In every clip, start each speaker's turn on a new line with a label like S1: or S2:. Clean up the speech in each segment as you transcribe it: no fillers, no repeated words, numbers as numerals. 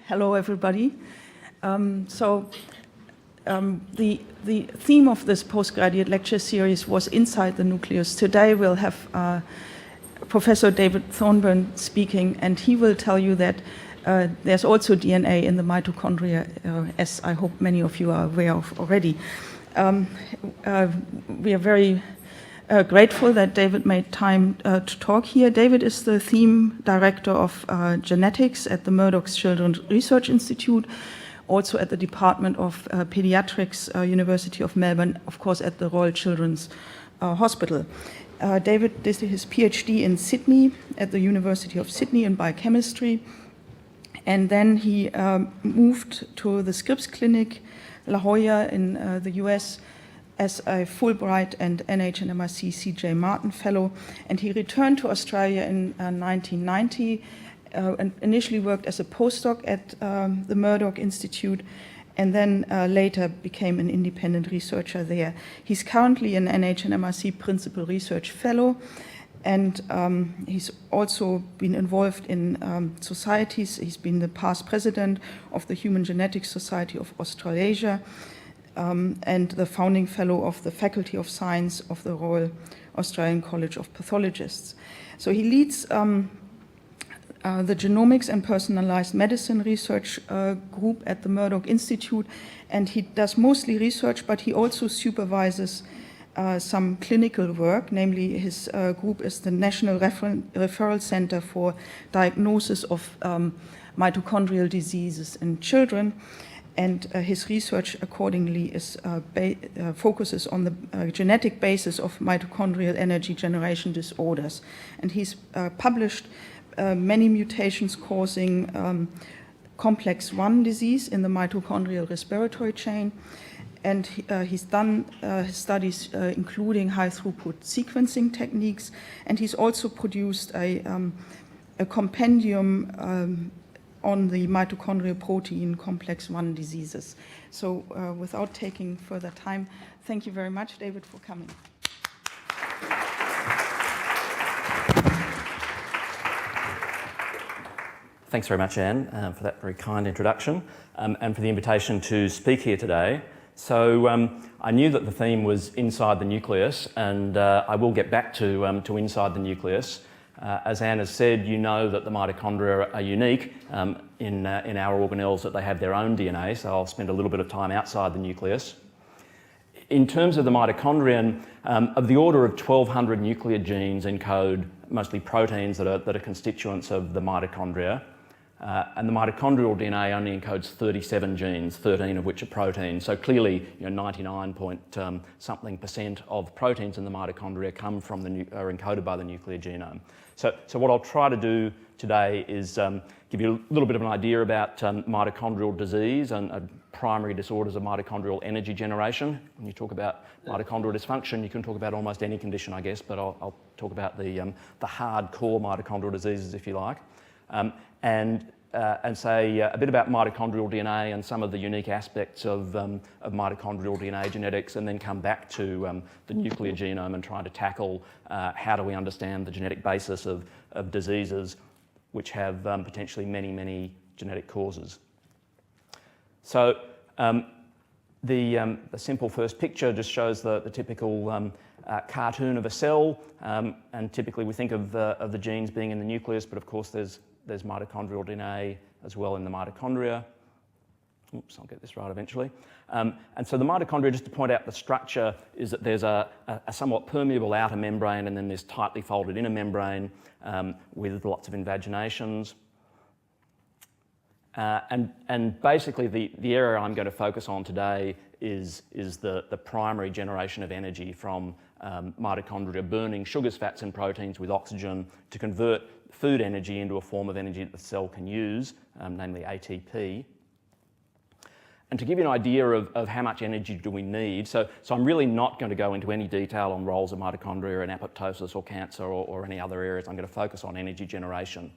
S1: Hello, everybody. The theme of this postgraduate lecture series was Inside the Nucleus. Today we'll have Professor David Thorburn speaking, and he will tell you that there's also DNA in the mitochondria, as I hope many of you are aware of already. We are very grateful that David made time to talk here. David is the theme director of genetics at the Murdoch Children's Research Institute, also at the Department of Pediatrics, University of Melbourne, of course at the Royal Children's Hospital. David did his PhD in Sydney at the University of Sydney in biochemistry, and then he moved to the Scripps Clinic, La Jolla in the US, as a Fulbright and NH&MRC C.J. Martin Fellow, and he returned to Australia in 1990 and initially worked as a postdoc at the Murdoch Institute, and then later became an independent researcher there. He's currently an NH&MRC Principal Research Fellow, and he's also been involved in societies. He's been the past president of the Human Genetics Society of Australasia, and the founding fellow of the Faculty of Science of the Royal Australian College of Pathologists. So he leads the Genomics and Personalized Medicine Research Group at the Murdoch Institute, and he does mostly research, but he also supervises some clinical work. Namely, his group is the National Referral Center for Diagnosis of Mitochondrial Diseases in Children. And his research accordingly is focuses on the genetic basis of mitochondrial energy generation disorders. And he's published many mutations causing complex 1 disease in the mitochondrial respiratory chain. And he's done his studies including high-throughput sequencing techniques. And he's also produced a compendium on the mitochondrial protein complex 1 diseases. So without taking further time, thank you very much, David, for coming.
S2: Thanks very much, Anne, for that very kind introduction and for the invitation to speak here today. So I knew that the theme was Inside the Nucleus, and I will get back to Inside the Nucleus. As Anne has said, you know that the mitochondria are unique in our organelles, that they have their own DNA, so I'll spend a little bit of time outside the nucleus. In terms of the mitochondrion, of the order of 1,200 nuclear genes encode mostly proteins that are constituents of the mitochondria, and the mitochondrial DNA only encodes 37 genes, 13 of which are proteins. So clearly, 99% of proteins in the mitochondria come from are encoded by the nuclear genome. So what I'll try to do today is give you a little bit of an idea about mitochondrial disease and primary disorders of mitochondrial energy generation. When you talk about mitochondrial dysfunction, you can talk about almost any condition, I guess, but I'll talk about the hardcore mitochondrial diseases, if you like. And say a bit about mitochondrial DNA and some of the unique aspects of mitochondrial DNA genetics, and then come back to the nuclear genome and try to tackle how do we understand the genetic basis of diseases which have potentially many genetic causes. So the simple first picture just shows the typical cartoon of a cell, and typically we think of the genes being in the nucleus, but of course there's mitochondrial DNA as well in the mitochondria. Oops, I'll get this right eventually. And so the mitochondria, just to point out the structure, is that there's a somewhat permeable outer membrane and then this tightly folded inner membrane with lots of invaginations. And basically the area I'm going to focus on today is the primary generation of energy from mitochondria burning sugars, fats and proteins with oxygen to convert food energy into a form of energy that the cell can use, namely ATP. And to give you an idea of how much energy do we need, so I'm really not going to go into any detail on roles of mitochondria in apoptosis or cancer or any other areas. I'm going to focus on energy generation.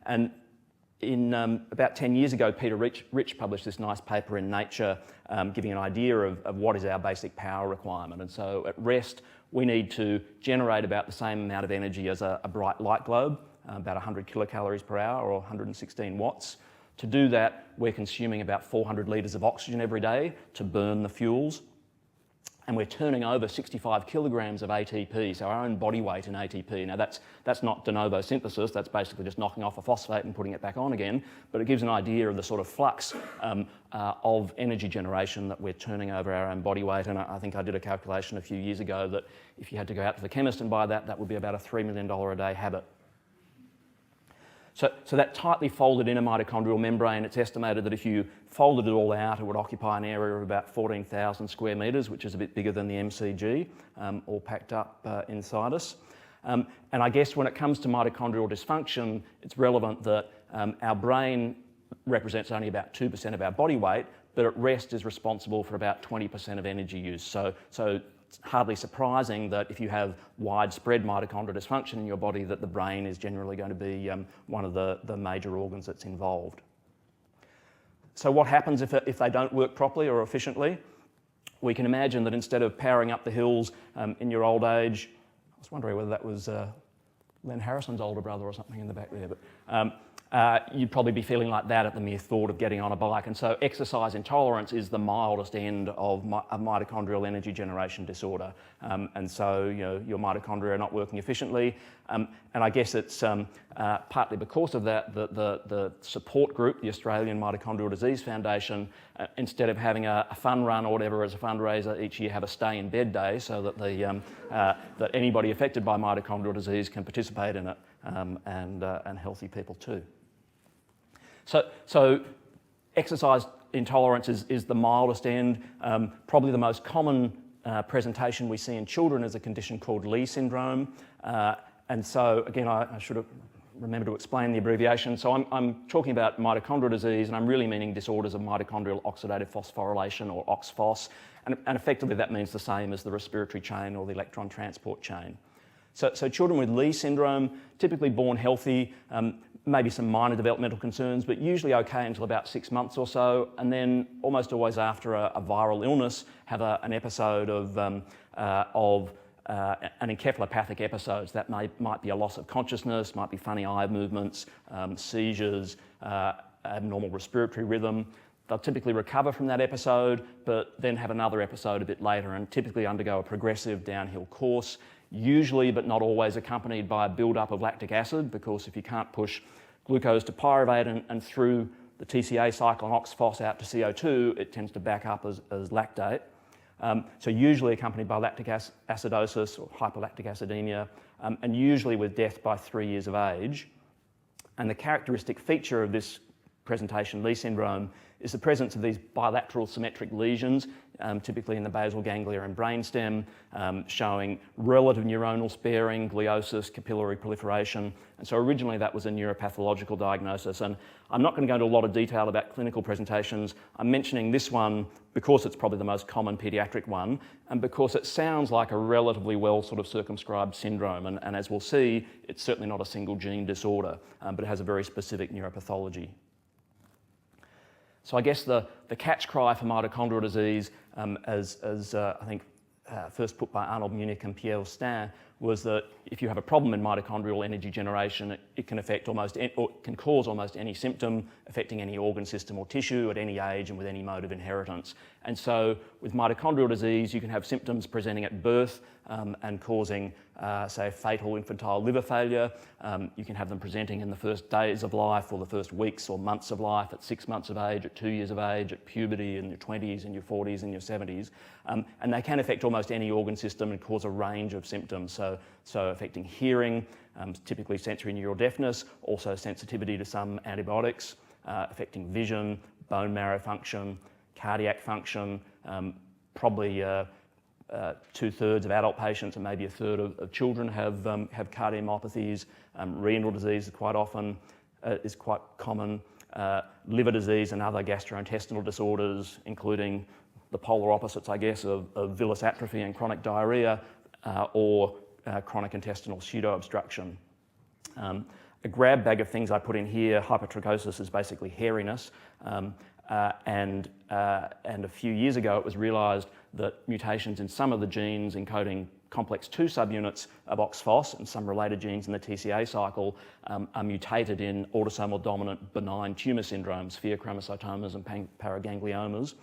S2: And in about 10 years ago, Peter Rich published this nice paper in Nature giving an idea of what is our basic power requirement. And so at rest, we need to generate about the same amount of energy as a bright light globe, about 100 kilocalories per hour or 116 watts. To do that, we're consuming about 400 litres of oxygen every day to burn the fuels. And we're turning over 65 kilograms of ATP, so our own body weight in ATP. Now that's not de novo synthesis, that's basically just knocking off a phosphate and putting it back on again, but it gives an idea of the sort of flux of energy generation that we're turning over our own body weight. And I think I did a calculation a few years ago that if you had to go out to the chemist and buy that, that would be about a $3 million a day habit. So that tightly folded inner mitochondrial membrane, it's estimated that if you folded it all out, it would occupy an area of about 14,000 square metres, which is a bit bigger than the MCG, all packed up inside us. And I guess when it comes to mitochondrial dysfunction, it's relevant that our brain represents only about 2% of our body weight, but at rest is responsible for about 20% of energy use. So it's hardly surprising that if you have widespread mitochondrial dysfunction in your body, that the brain is generally going to be one of the major organs that's involved. So what happens if they don't work properly or efficiently? We can imagine that instead of powering up the hills in your old age, I was wondering whether that was Len Harrison's older brother or something in the back there, but you'd probably be feeling like that at the mere thought of getting on a bike. And so exercise intolerance is the mildest end of a mitochondrial energy generation disorder. And so your mitochondria are not working efficiently. And I guess it's partly because of that the support group, the Australian Mitochondrial Disease Foundation, instead of having a fun run or whatever as a fundraiser each year, have a stay in bed day so that that anybody affected by mitochondrial disease can participate in it, and healthy people too. So exercise intolerance is the mildest end. Probably the most common presentation we see in children is a condition called Lee syndrome. And so again, I should have remembered to explain the abbreviation. So I'm talking about mitochondrial disease, and I'm really meaning disorders of mitochondrial oxidative phosphorylation, or OXPHOS. And effectively that means the same as the respiratory chain or the electron transport chain. So children with Lee syndrome, typically born healthy, maybe some minor developmental concerns, but usually okay until about 6 months or so, and then almost always after a viral illness have an episode of an encephalopathic episodes. That might be a loss of consciousness, might be funny eye movements, seizures, abnormal respiratory rhythm. They'll typically recover from that episode, but then have another episode a bit later and typically undergo a progressive downhill course, usually but not always accompanied by a build-up of lactic acid, because if you can't push glucose to pyruvate and through the TCA cycle and OXPHOS out to CO2, it tends to back up as lactate. So usually accompanied by lactic acidosis or hyperlactic acidemia, and usually with death by 3 years of age. And the characteristic feature of this presentation, Lee syndrome, is the presence of these bilateral symmetric lesions, typically in the basal ganglia and brainstem, showing relative neuronal sparing, gliosis, capillary proliferation. And so originally that was a neuropathological diagnosis. And I'm not going to go into a lot of detail about clinical presentations. I'm mentioning this one because it's probably the most common paediatric one, and because it sounds like a relatively well sort of circumscribed syndrome. And as we'll see, it's certainly not a single gene disorder, but it has a very specific neuropathology. So I guess the catch cry for mitochondrial disease, as I think first put by Arnold Munich and Pierre Stein, was that if you have a problem in mitochondrial energy generation, it can affect or can cause almost any symptom, affecting any organ system or tissue at any age and with any mode of inheritance. And so with mitochondrial disease, you can have symptoms presenting at birth and causing, say, fatal infantile liver failure. You can have them presenting in the first days of life or the first weeks or months of life, at 6 months of age, at 2 years of age, at puberty, in your 20s, in your 40s, in your 70s. And they can affect almost any organ system and cause a range of symptoms. So affecting hearing, typically sensory neural deafness, also sensitivity to some antibiotics, affecting vision, bone marrow function, cardiac function. Probably 2/3 of adult patients and maybe 1/3 of children have cardiomyopathies. Renal disease is quite common. Liver disease and other gastrointestinal disorders, including the polar opposites, I guess, of villous atrophy and chronic diarrhea, or chronic intestinal pseudo-obstruction. A grab bag of things I put in here. Hypertrichosis is basically hairiness, and a few years ago it was realised that mutations in some of the genes encoding complex 2 subunits of OXPHOS and some related genes in the TCA cycle are mutated in autosomal dominant benign tumour syndromes, pheochromocytomas and paragangliomas.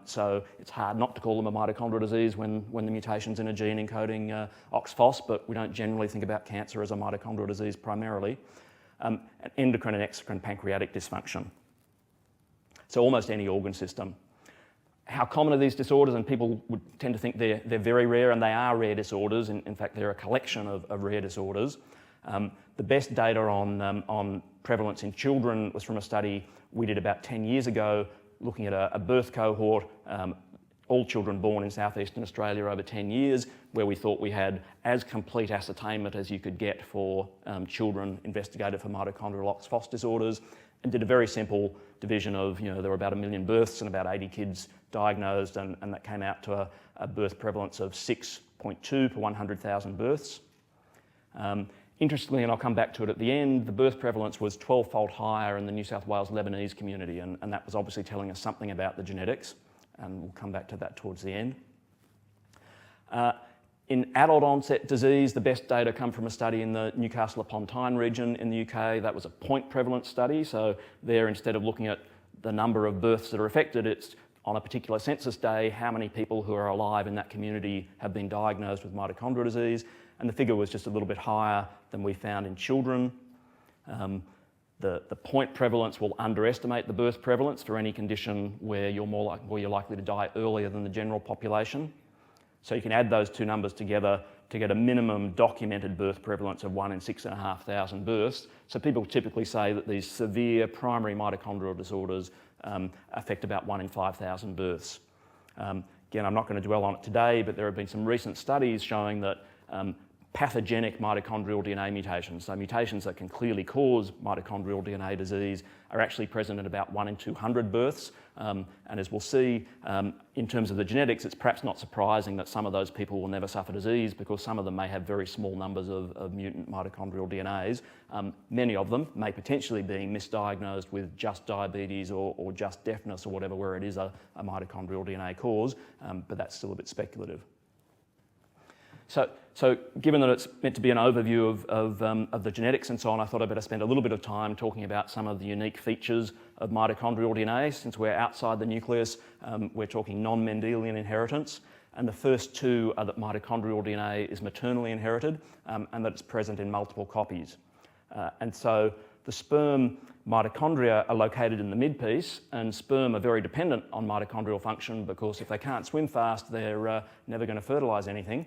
S2: So it's hard not to call them a mitochondrial disease when the mutation's in a gene encoding OXPHOS, but we don't generally think about cancer as a mitochondrial disease primarily. And endocrine and exocrine pancreatic dysfunction. So almost any organ system. How common are these disorders? And people would tend to think they're very rare, and they are rare disorders. In fact, they're a collection of rare disorders. The best data on prevalence in children was from a study we did about 10 years ago, looking at a birth cohort, all children born in southeastern Australia over 10 years, where we thought we had as complete ascertainment as you could get for children investigated for mitochondrial OXPHOS disorders, and did a very simple division of, there were about 1 million births and about 80 kids diagnosed, and that came out to a birth prevalence of 6.2 per 100,000 births. Interestingly, and I'll come back to it at the end, the birth prevalence was 12-fold higher in the New South Wales Lebanese community, and that was obviously telling us something about the genetics, and we'll come back to that towards the end. In adult onset disease, the best data come from a study in the Newcastle upon Tyne region in the UK. That was a point prevalence study, so there, instead of looking at the number of births that are affected, it's on a particular census day, how many people who are alive in that community have been diagnosed with mitochondrial disease, and the figure was just a little bit higher than we found in children. The point prevalence will underestimate the birth prevalence for any condition where you're likely to die earlier than the general population. So you can add those two numbers together to get a minimum documented birth prevalence of 1 in 6,500 births. So people typically say that these severe primary mitochondrial disorders affect about 1 in 5,000 births. Again, I'm not going to dwell on it today, but there have been some recent studies showing that pathogenic mitochondrial DNA mutations, so mutations that can clearly cause mitochondrial DNA disease, are actually present in about 1 in 200 births. And as we'll see, in terms of the genetics, it's perhaps not surprising that some of those people will never suffer disease because some of them may have very small numbers of mutant mitochondrial DNAs. Many of them may potentially be misdiagnosed with just diabetes or just deafness or whatever, where it is a mitochondrial DNA cause, but that's still a bit speculative. So given that it's meant to be an overview of the genetics and so on, I thought I'd better spend a little bit of time talking about some of the unique features of mitochondrial DNA. Since we're outside the nucleus, we're talking non-Mendelian inheritance. And the first two are that mitochondrial DNA is maternally inherited and that it's present in multiple copies. And so the sperm mitochondria are located in the midpiece, and sperm are very dependent on mitochondrial function because if they can't swim fast, they're never going to fertilise anything.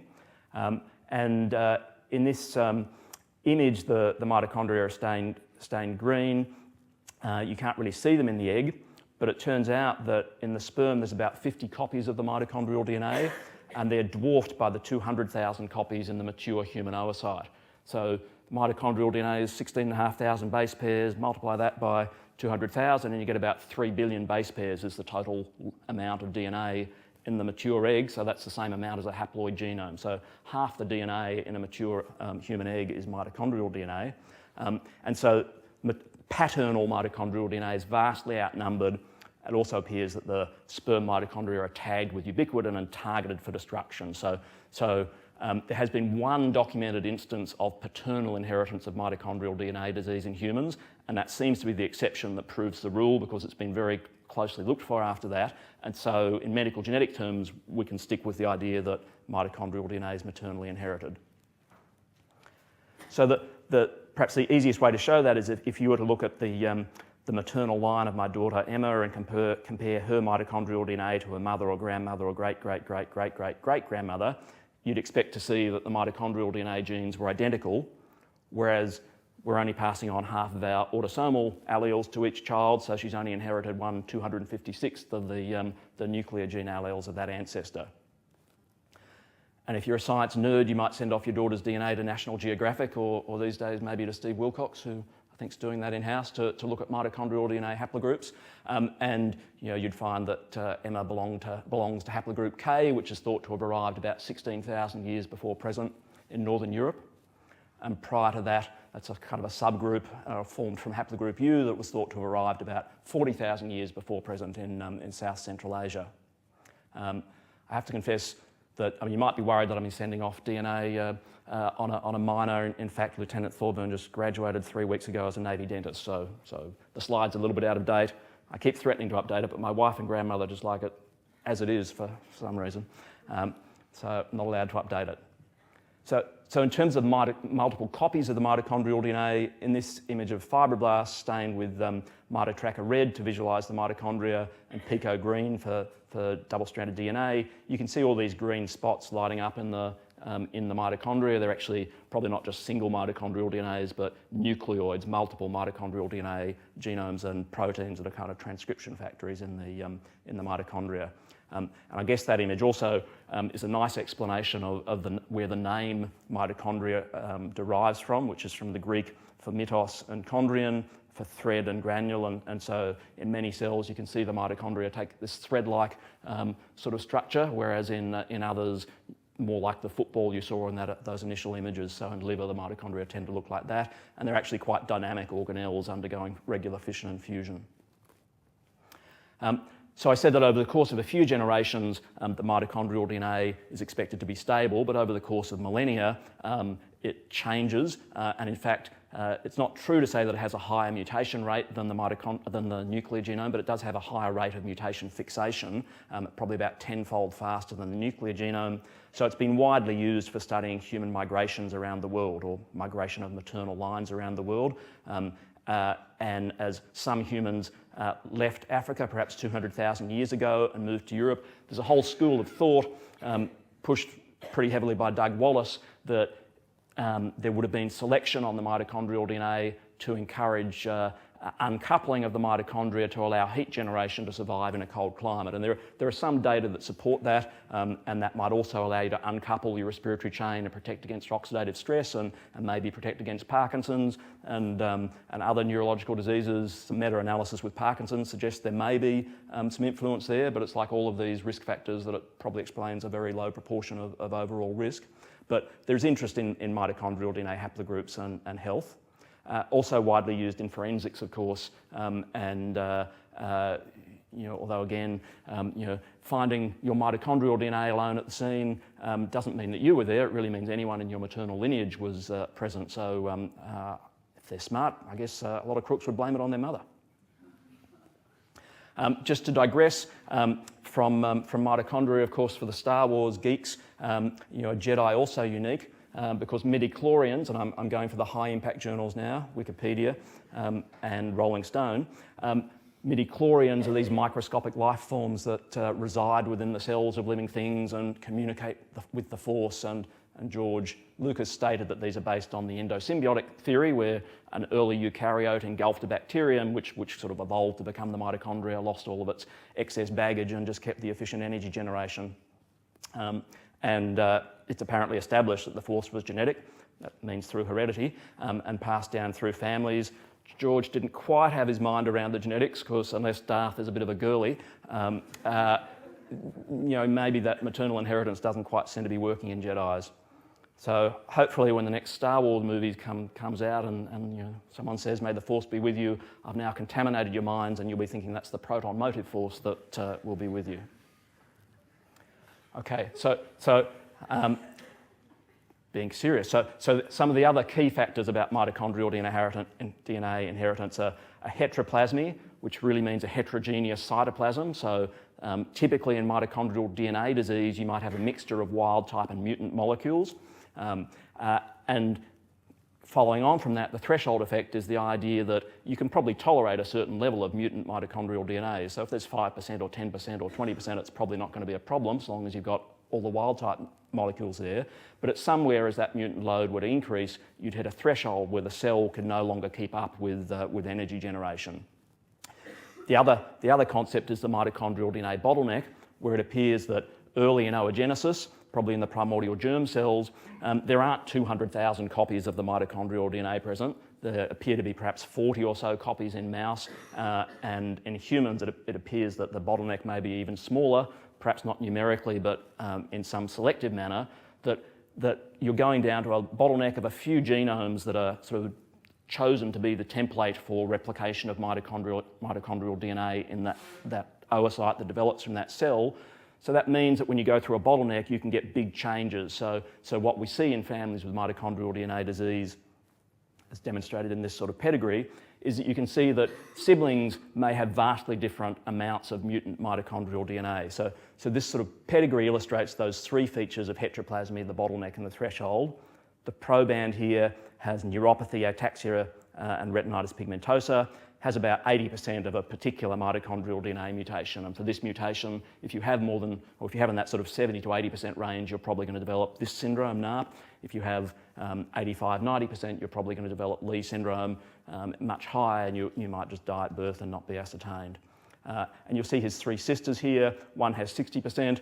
S2: In this image, the mitochondria are stained green. You can't really see them in the egg, but it turns out that in the sperm there's about 50 copies of the mitochondrial DNA, and they're dwarfed by the 200,000 copies in the mature human oocyte. So mitochondrial DNA is 16,500 base pairs, multiply that by 200,000 and you get about 3 billion base pairs is the total amount of DNA in the mature egg, so that's the same amount as a haploid genome. So half the DNA in a mature human egg is mitochondrial DNA. And so paternal mitochondrial DNA is vastly outnumbered. It also appears that the sperm mitochondria are tagged with ubiquitin and targeted for destruction. So there has been one documented instance of paternal inheritance of mitochondrial DNA disease in humans, and that seems to be the exception that proves the rule because it's been very closely looked for after that. And so in medical genetic terms, we can stick with the idea that mitochondrial DNA is maternally inherited. So perhaps the easiest way to show that is if you were to look at the maternal line of my daughter Emma and compare her mitochondrial DNA to her mother or grandmother or great-great-great-great-great-great-grandmother, you'd expect to see that the mitochondrial DNA genes were identical, whereas we're only passing on half of our autosomal alleles to each child, so she's only inherited 1/256th of the nuclear gene alleles of that ancestor. And if you're a science nerd, you might send off your daughter's DNA to National Geographic or these days maybe to Steve Wilcox, who I think's doing that in-house, to look at mitochondrial DNA haplogroups. And you'd find that Emma belongs to haplogroup K, which is thought to have arrived about 16,000 years before present in Northern Europe. And prior to that, that's a kind of a subgroup formed from haplogroup U that was thought to have arrived about 40,000 years before present in South Central Asia. I have to confess, that, I mean, you might be worried that I'm sending off DNA on a minor. In fact, Lieutenant Thorburn just graduated 3 weeks ago as a Navy dentist, so the slide's a little bit out of date. I keep threatening to update it, but my wife and grandmother just like it as it is for some reason. So I'm not allowed to update it. So in terms of multiple copies of the mitochondrial DNA, in this image of fibroblasts stained with mitotracker red to visualise the mitochondria and pico green for double-stranded DNA, you can see all these green spots lighting up in the mitochondria. They're actually probably not just single mitochondrial DNAs, but nucleoids, multiple mitochondrial DNA genomes and proteins that are kind of transcription factories in the mitochondria. And I guess that image also is a nice explanation of where the name mitochondria derives from, which is from the Greek for mitos and chondrion, for thread and granule, and so in many cells you can see the mitochondria take this thread-like sort of structure, whereas in others, more like the football you saw in those initial images. So in liver, the mitochondria tend to look like that, and they're actually quite dynamic organelles undergoing regular fission and fusion. So I said that over the course of a few generations, the mitochondrial DNA is expected to be stable, but over the course of millennia, it changes, and in fact, it's not true to say that it has a higher mutation rate than the nuclear genome, but it does have a higher rate of mutation fixation, probably about 10-fold faster than the nuclear genome. So it's been widely used for studying human migrations around the world, or migration of maternal lines around the world. And as some humans left Africa perhaps 200,000 years ago and moved to Europe, there's a whole school of thought pushed pretty heavily by Doug Wallace that there would have been selection on the mitochondrial DNA to encourage uncoupling of the mitochondria to allow heat generation to survive in a cold climate. And there are some data that support that, and that might also allow you to uncouple your respiratory chain and protect against oxidative stress and maybe protect against Parkinson's and other neurological diseases. Some meta-analysis with Parkinson's suggests there may be some influence there, but it's like all of these risk factors that it probably explains a very low proportion of overall risk. But there's interest in mitochondrial DNA haplogroups and health. Also widely used in forensics, of course, although again, finding your mitochondrial DNA alone at the scene doesn't mean that you were there. It really means anyone in your maternal lineage was present. So if they're smart, I guess a lot of crooks would blame it on their mother. Just to digress from mitochondria, of course, for the Star Wars geeks, Jedi also unique. Because Midichlorians, and I'm going for the high-impact journals now, Wikipedia and Rolling Stone, Midichlorians are these microscopic life forms that reside within the cells of living things and communicate with the Force. And George Lucas stated that these are based on the endosymbiotic theory, where an early eukaryote engulfed a bacterium, which sort of evolved to become the mitochondria, lost all of its excess baggage and just kept the efficient energy generation. It's apparently established that the Force was genetic, that means through heredity, and passed down through families. George didn't quite have his mind around the genetics, because unless Darth is a bit of a girly, maybe that maternal inheritance doesn't quite seem to be working in Jedis. So hopefully when the next Star Wars movie comes out and someone says, "May the Force be with you," I've now contaminated your minds and you'll be thinking that's the proton motive force that will be with you. Okay, so being serious, so some of the other key factors about mitochondrial DNA inheritance are heteroplasmy, which really means a heterogeneous cytoplasm. So typically in mitochondrial DNA disease, you might have a mixture of wild type and mutant molecules. And following on from that, the threshold effect is the idea that you can probably tolerate a certain level of mutant mitochondrial DNA. So if there's 5% or 10% or 20%, it's probably not going to be a problem as long as you've got all the wild type molecules there. But at somewhere as that mutant load would increase, you'd hit a threshold where the cell can no longer keep up with energy generation. The other concept is the mitochondrial DNA bottleneck, where it appears that early in oogenesis, probably in the primordial germ cells, there aren't 200,000 copies of the mitochondrial DNA present. There appear to be perhaps 40 or so copies in mouse, and in humans it appears that the bottleneck may be even smaller, perhaps not numerically, but in some selective manner, that you're going down to a bottleneck of a few genomes that are sort of chosen to be the template for replication of mitochondrial DNA in that oocyte that develops from that cell. So that means that when you go through a bottleneck, you can get big changes. So what we see in families with mitochondrial DNA disease, as demonstrated in this sort of pedigree, is that you can see that siblings may have vastly different amounts of mutant mitochondrial DNA. So this sort of pedigree illustrates those three features of heteroplasmy, the bottleneck and the threshold. The proband here has neuropathy, ataxia, and retinitis pigmentosa, has about 80% of a particular mitochondrial DNA mutation. And for this mutation, if you have more than, or if you have in that sort of 70 to 80% range, you're probably going to develop this syndrome, NARP. If you have 85, 90%, you're probably going to develop Lee syndrome, much higher, and you might just die at birth and not be ascertained. And you'll see his three sisters here. One has 60%,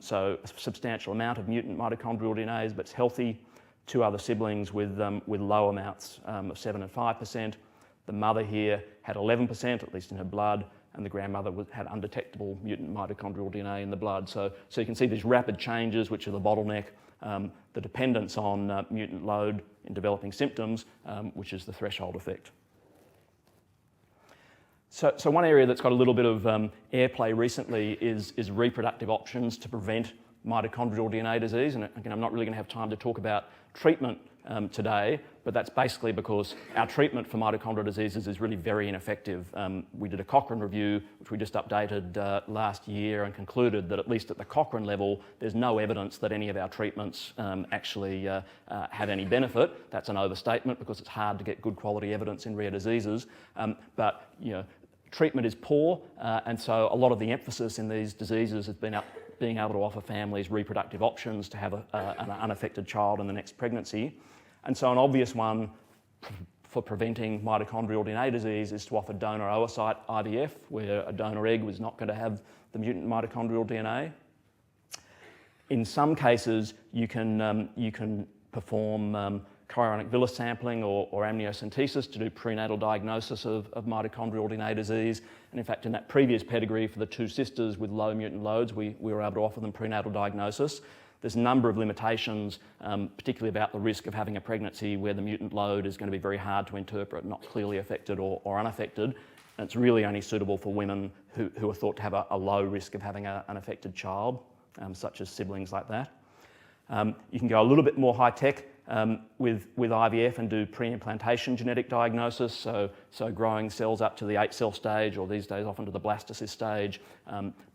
S2: so a substantial amount of mutant mitochondrial DNA, but it's healthy. Two other siblings with low amounts of 7 and 5%. The mother here had 11%, at least in her blood, and the grandmother had undetectable mutant mitochondrial DNA in the blood. So you can see these rapid changes, which are the bottleneck, the dependence on mutant load in developing symptoms, which is the threshold effect. So one area that's got a little bit of airplay recently is reproductive options to prevent mitochondrial DNA disease. And again, I'm not really going to have time to talk about treatment today, but that's basically because our treatment for mitochondrial diseases is really very ineffective. We did a Cochrane review, which we just updated last year, and concluded that at least at the Cochrane level, there's no evidence that any of our treatments actually have any benefit. That's an overstatement because it's hard to get good quality evidence in rare diseases. But treatment is poor, and so a lot of the emphasis in these diseases has been being able to offer families reproductive options to have an unaffected child in the next pregnancy. And so an obvious one for preventing mitochondrial DNA disease is to offer donor oocyte IVF, where a donor egg was not going to have the mutant mitochondrial DNA. In some cases, you can perform chorionic villus sampling or amniocentesis to do prenatal diagnosis of mitochondrial DNA disease. And in fact, in that previous pedigree for the two sisters with low mutant loads, we were able to offer them prenatal diagnosis. There's a number of limitations, particularly about the risk of having a pregnancy where the mutant load is going to be very hard to interpret, not clearly affected or unaffected. And it's really only suitable for women who are thought to have a low risk of having an unaffected child, such as siblings like that. You can go a little bit more high-tech with IVF and do pre-implantation genetic diagnosis, so growing cells up to the 8-cell stage, or these days often to the blastocyst stage,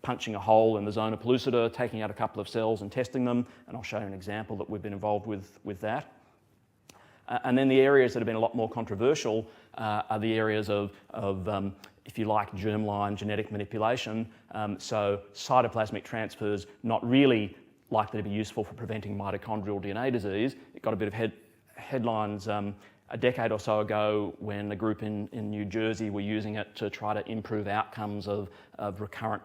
S2: punching a hole in the zona pellucida, taking out a couple of cells and testing them, and I'll show you an example that we've been involved with that. And then the areas that have been a lot more controversial are the areas of if you like, germline genetic manipulation, so cytoplasmic transfers not really likely to be useful for preventing mitochondrial DNA disease. It got a bit of headlines a decade or so ago when a group in New Jersey were using it to try to improve outcomes of recurrent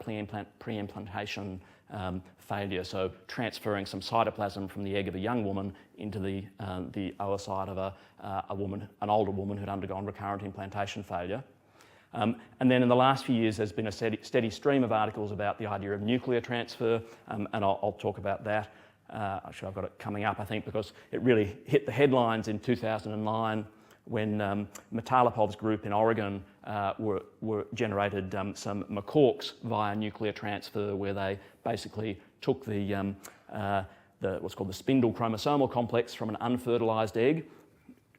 S2: pre-implantation failure. So transferring some cytoplasm from the egg of a young woman into the oocyte of an older woman who'd undergone recurrent implantation failure. And then in the last few years, there's been a steady stream of articles about the idea of nuclear transfer, and I'll talk about that. Actually, I've got it coming up, I think, because it really hit the headlines in 2009 when Mitalipov's group in Oregon generated some macaques via nuclear transfer, where they basically took the what's called the spindle chromosomal complex from an unfertilized egg,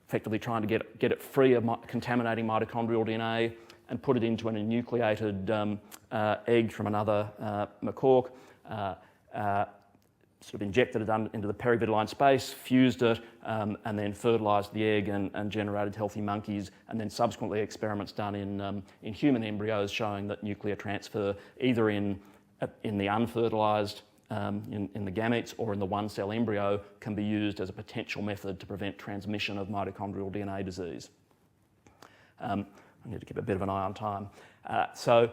S2: effectively trying to get it free of contaminating mitochondrial DNA, and put it into an enucleated egg from another macaque, sort of injected it into the perivitelline space, fused it, and then fertilised the egg and generated healthy monkeys, and then subsequently experiments done in human embryos showing that nuclear transfer, either in the unfertilised, in the gametes, or in the one-cell embryo, can be used as a potential method to prevent transmission of mitochondrial DNA disease. I need to keep a bit of an eye on time. So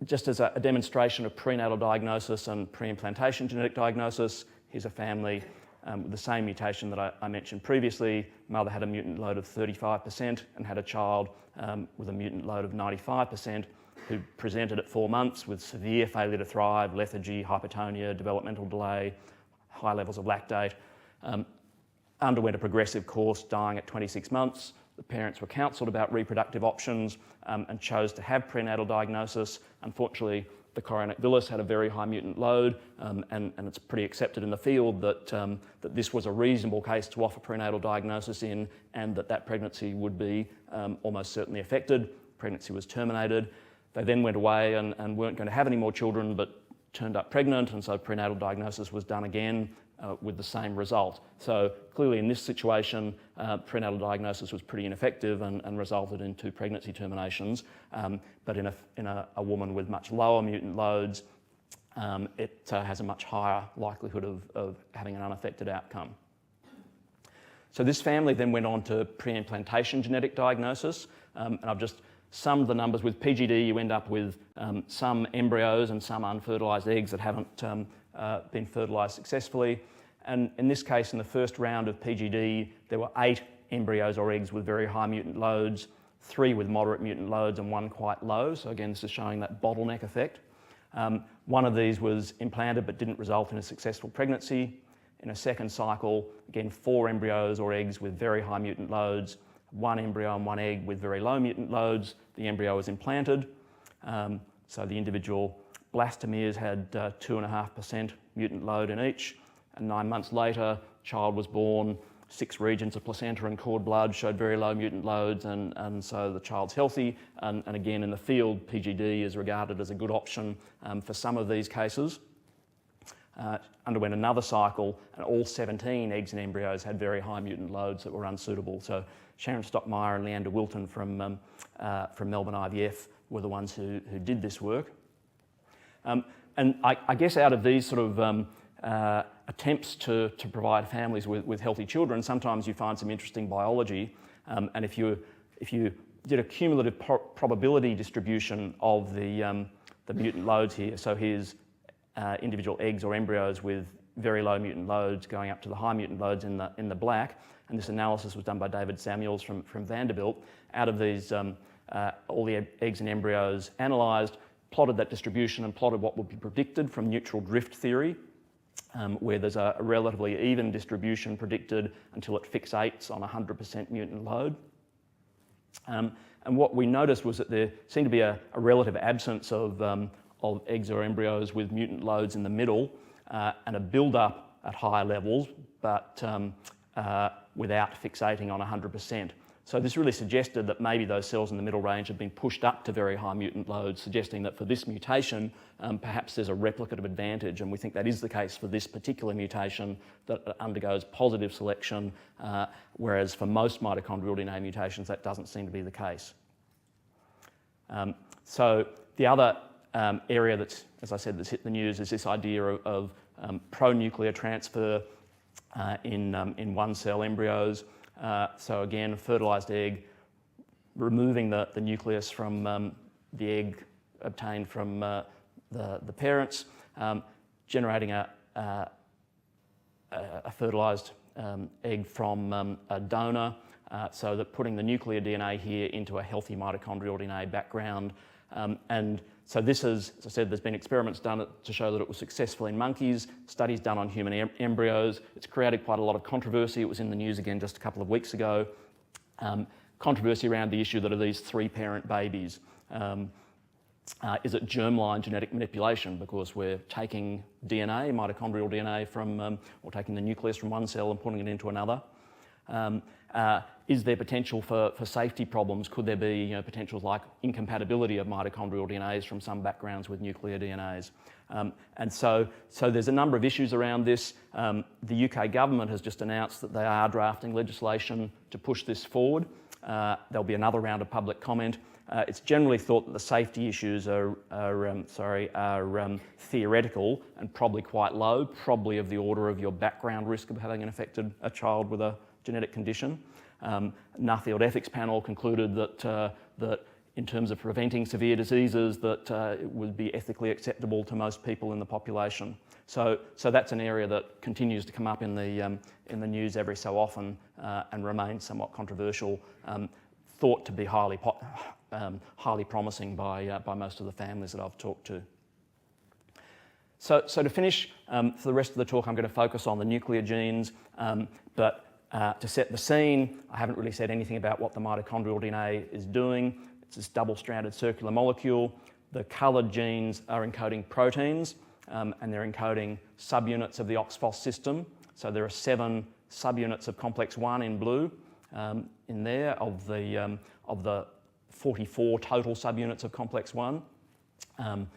S2: just as a demonstration of prenatal diagnosis and pre-implantation genetic diagnosis, here's a family with the same mutation that I mentioned previously. Mother had a mutant load of 35% and had a child with a mutant load of 95%, who presented at 4 months with severe failure to thrive, lethargy, hypotonia, developmental delay, high levels of lactate, underwent a progressive course, dying at 26 months. The parents were counselled about reproductive options and chose to have prenatal diagnosis. Unfortunately, the chorionic villus had a very high mutant load, and it's pretty accepted in the field that, that this was a reasonable case to offer prenatal diagnosis in, and that pregnancy would be almost certainly affected. Pregnancy was terminated. They then went away and weren't going to have any more children, but turned up pregnant, and so prenatal diagnosis was done again with the same result. So clearly in this situation, prenatal diagnosis was pretty ineffective and resulted in 2 pregnancy terminations. But in a woman with much lower mutant loads, it has a much higher likelihood of having an unaffected outcome. So this family then went on to pre-implantation genetic diagnosis, and I've just summed the numbers. With PGD, you end up with some embryos and some unfertilised eggs that haven't been fertilised successfully. And in this case, in the first round of PGD, there were 8 embryos or eggs with very high mutant loads, 3 with moderate mutant loads and 1 quite low. So again, this is showing that bottleneck effect. One of these was implanted but didn't result in a successful pregnancy. In a second cycle, again, 4 embryos or eggs with very high mutant loads, 1 embryo and 1 egg with very low mutant loads. The embryo was implanted. So the individual blastomeres had 2.5% mutant load in each. And 9 months later, child was born, 6 regions of placenta and cord blood showed very low mutant loads, and so the child's healthy. And again, in the field, PGD is regarded as a good option for some of these cases. Underwent another cycle, and all 17 eggs and embryos had very high mutant loads that were unsuitable. So Sharon Stockmeyer and Leander Wilton from Melbourne IVF were the ones who did this work. And I guess out of these sort of attempts to provide families with healthy children, sometimes you find some interesting biology. And if you did a cumulative probability distribution of the mutant loads here, so here's individual eggs or embryos with very low mutant loads going up to the high mutant loads in the black, and this analysis was done by David Samuels from Vanderbilt. Out of these, all the eggs and embryos analysed, plotted that distribution and plotted what would be predicted from neutral drift theory, where there's a relatively even distribution predicted until it fixates on 100% mutant load. And what we noticed was that there seemed to be a relative absence of eggs or embryos with mutant loads in the middle, and a build-up at higher levels, but without fixating on 100%. So this really suggested that maybe those cells in the middle range have been pushed up to very high mutant loads, suggesting that for this mutation, perhaps there's a replicative advantage, and we think that is the case for this particular mutation that undergoes positive selection, whereas for most mitochondrial DNA mutations, that doesn't seem to be the case. So the other area that's, as I said, that's hit the news is this idea of pronuclear transfer in one-cell embryos. So again, a fertilised egg, removing the nucleus from the egg obtained from the parents, generating a fertilised egg from a donor, so that putting the nuclear DNA here into a healthy mitochondrial DNA background. And so this is, as I said, there's been experiments done to show that it was successful in monkeys, studies done on human embryos. It's created quite a lot of controversy. It was in the news again just a couple of weeks ago. Controversy around the issue that are these 3-parent babies. Is it germline genetic manipulation because we're taking DNA, mitochondrial DNA from, or taking the nucleus from one cell and putting it into another? Is there potential for safety problems? Could there be potentials like incompatibility of mitochondrial DNAs from some backgrounds with nuclear DNAs? And so there's a number of issues around this. The UK government has just announced that they are drafting legislation to push this forward. There'll be another round of public comment. It's generally thought that the safety issues are theoretical and probably quite low, probably of the order of your background risk of having a child with a genetic condition. Nuffield Ethics Panel concluded that in terms of preventing severe diseases, that it would be ethically acceptable to most people in the population. So that's an area that continues to come up in the news every so often and remains somewhat controversial. Thought to be highly promising by most of the families that I've talked to. So to finish, for the rest of the talk, I'm going to focus on the nuclear genes, but to set the scene, I haven't really said anything about what the mitochondrial DNA is doing. It's this double-stranded circular molecule. The coloured genes are encoding proteins, and they're encoding subunits of the OXPHOS system. So there are 7 subunits of complex 1 in blue in there of the 44 total subunits of complex 1. No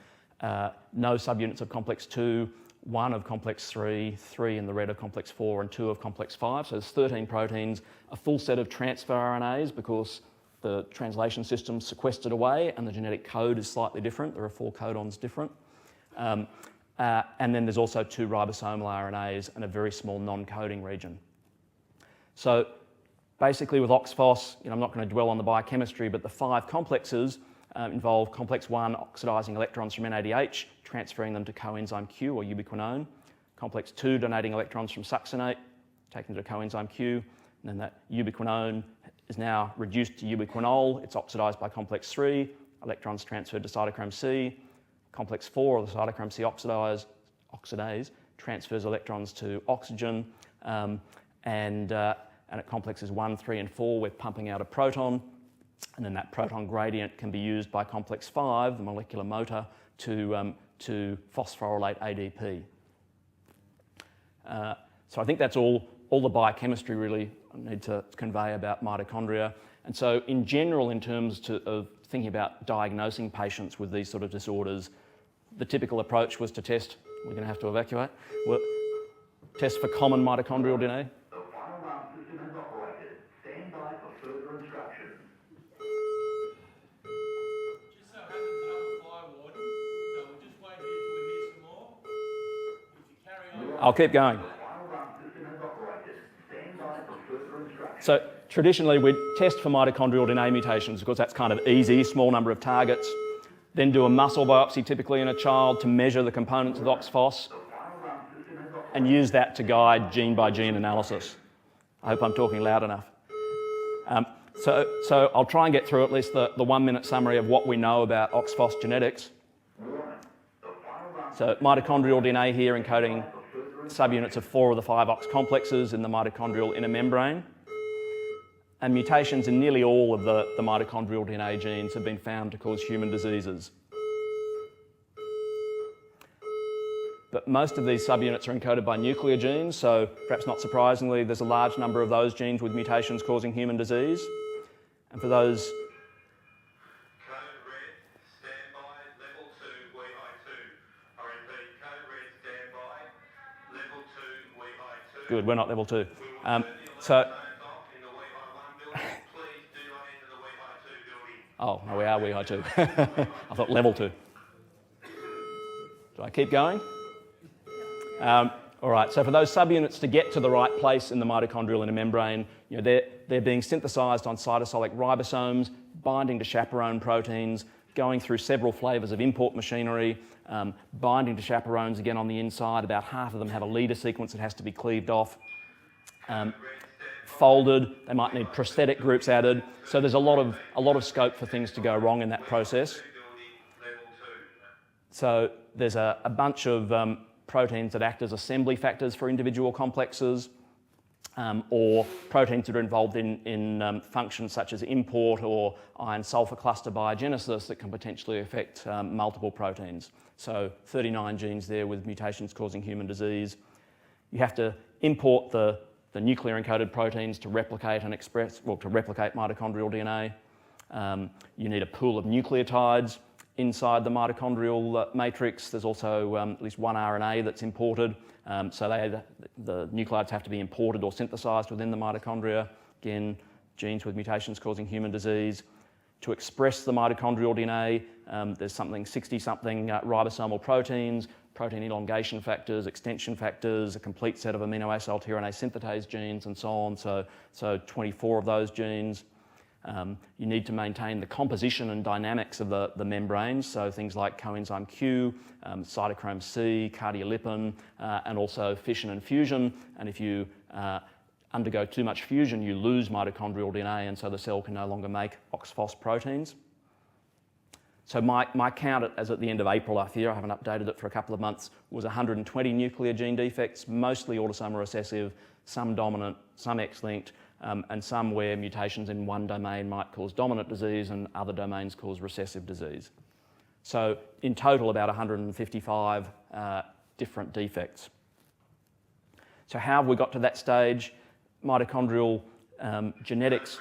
S2: subunits of complex 2, 1 of complex 3, 3 in the red of complex 4, and 2 of complex 5. So there's 13 proteins, a full set of transfer RNAs because the translation system's sequestered away and the genetic code is slightly different. There are 4 codons different. And then there's also 2 ribosomal RNAs and a very small non-coding region. So basically with OXPHOS, I'm not going to dwell on the biochemistry, but the 5 complexes involve complex 1 oxidising electrons from NADH, transferring them to coenzyme Q or ubiquinone. Complex 2 donating electrons from succinate, taken to coenzyme Q. And then that ubiquinone is now reduced to ubiquinol. It's oxidised by complex 3, electrons transferred to cytochrome C. Complex 4, or the cytochrome C oxidase, transfers electrons to oxygen. And at complexes 1, 3, and 4, we're pumping out a proton. And then that proton gradient can be used by complex 5, the molecular motor, to phosphorylate ADP. So I think that's all the biochemistry really I need to convey about mitochondria. And so in general, in terms of thinking about diagnosing patients with these sort of disorders, the typical approach was to test, we're going to have to evacuate, test for common mitochondrial DNA.
S3: The final alarm system has operated. Stand by for further instructions.
S4: Just so happens that I'm a fire warden, so we'll just wait here till we hear some more. If you carry on.
S2: I'll keep going.
S3: The final alarm system has operated. Stand by for further instructions.
S2: So traditionally we'd test for mitochondrial DNA mutations because that's kind of easy, small number of targets. Then do a muscle biopsy typically in a child to measure the components of OXPHOS and use that to guide gene by gene analysis. I hope I'm talking loud enough. So I'll try and get through at least the 1-minute summary of what we know about OXPHOS genetics. So mitochondrial DNA here encoding subunits of 4 of the 5 OX complexes in the mitochondrial inner membrane. And mutations in nearly all of the mitochondrial DNA genes have been found to cause human diseases. But most of these subunits are encoded by nuclear genes, so perhaps not surprisingly, there's a large number of those genes with mutations causing human disease. And for those...
S5: Code red, standby, level 2, WEHI 2. RNP, code red, standby, level 2, WEHI 2.
S2: Good, we're not level 2.
S5: So...
S2: Oh, no, we are WEHI 2. I thought level 2. Do I keep going? All right, so for those subunits to get to the right place in the mitochondrial inner membrane, they're being synthesised on cytosolic ribosomes, binding to chaperone proteins, going through several flavours of import machinery, binding to chaperones again on the inside. About half of them have a leader sequence that has to be cleaved off. Folded, they might need prosthetic groups added. So there's a lot of scope for things to go wrong in that process. So there's a bunch of proteins that act as assembly factors for individual complexes, or proteins that are involved in functions such as import or iron-sulfur cluster biogenesis that can potentially affect multiple proteins. So 39 genes there with mutations causing human disease. You have to import the nuclear encoded proteins to replicate and to replicate mitochondrial DNA. You need a pool of nucleotides inside the mitochondrial matrix. There's also at least one RNA that's imported. So the nucleotides have to be imported or synthesized within the mitochondria. Again, genes with mutations causing human disease. To express the mitochondrial DNA, there's 60-something ribosomal proteins, protein elongation factors, extension factors, a complete set of amino acyltyrannase synthetase genes, and so on. So 24 of those genes. You need to maintain the composition and dynamics of the membranes, so things like coenzyme Q, cytochrome C, cardiolipin, and also fission and fusion. And if you undergo too much fusion, you lose mitochondrial DNA, and so the cell can no longer make OXPHOS proteins. So my count as at the end of April last year, I haven't updated it for a couple of months, was 120 nuclear gene defects, mostly autosomal recessive, some dominant, some X-linked, and some where mutations in one domain might cause dominant disease and other domains cause recessive disease. So in total, about 155 different defects. So how have we got to that stage? Mitochondrial genetics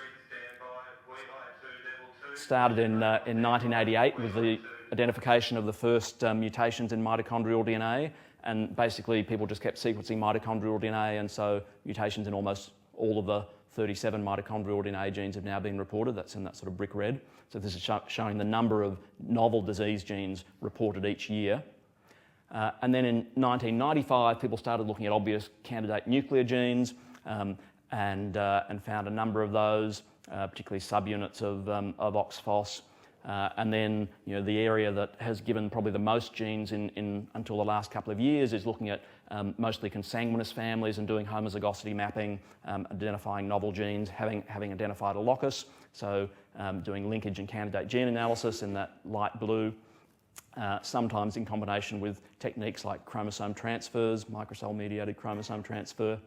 S2: started in 1988 with the identification of the first mutations in mitochondrial DNA, and basically people just kept sequencing mitochondrial DNA, and so mutations in almost all of the 37 mitochondrial DNA genes have now been reported. That's in that sort of brick red. So this is showing the number of novel disease genes reported each year. And then in 1995, people started looking at obvious candidate nuclear genes and found a number of those, particularly subunits of OXPHOS. And then, the area that has given probably the most genes in until the last couple of years is looking at mostly consanguineous families and doing homozygosity mapping, identifying novel genes, having identified a locus. So doing linkage and candidate gene analysis in that light blue. Sometimes in combination with techniques like chromosome transfers, microcell-mediated chromosome transfer.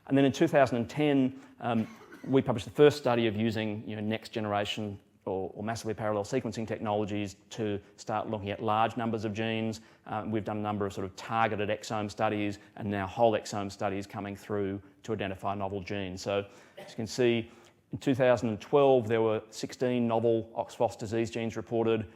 S2: And then in 2010, we published the first study of using next generation or massively parallel sequencing technologies to start looking at large numbers of genes. We've done a number of sort of targeted exome studies and now whole exome studies coming through to identify novel genes. So as you can see, in 2012, there were 16 novel OXPHOS disease genes reported.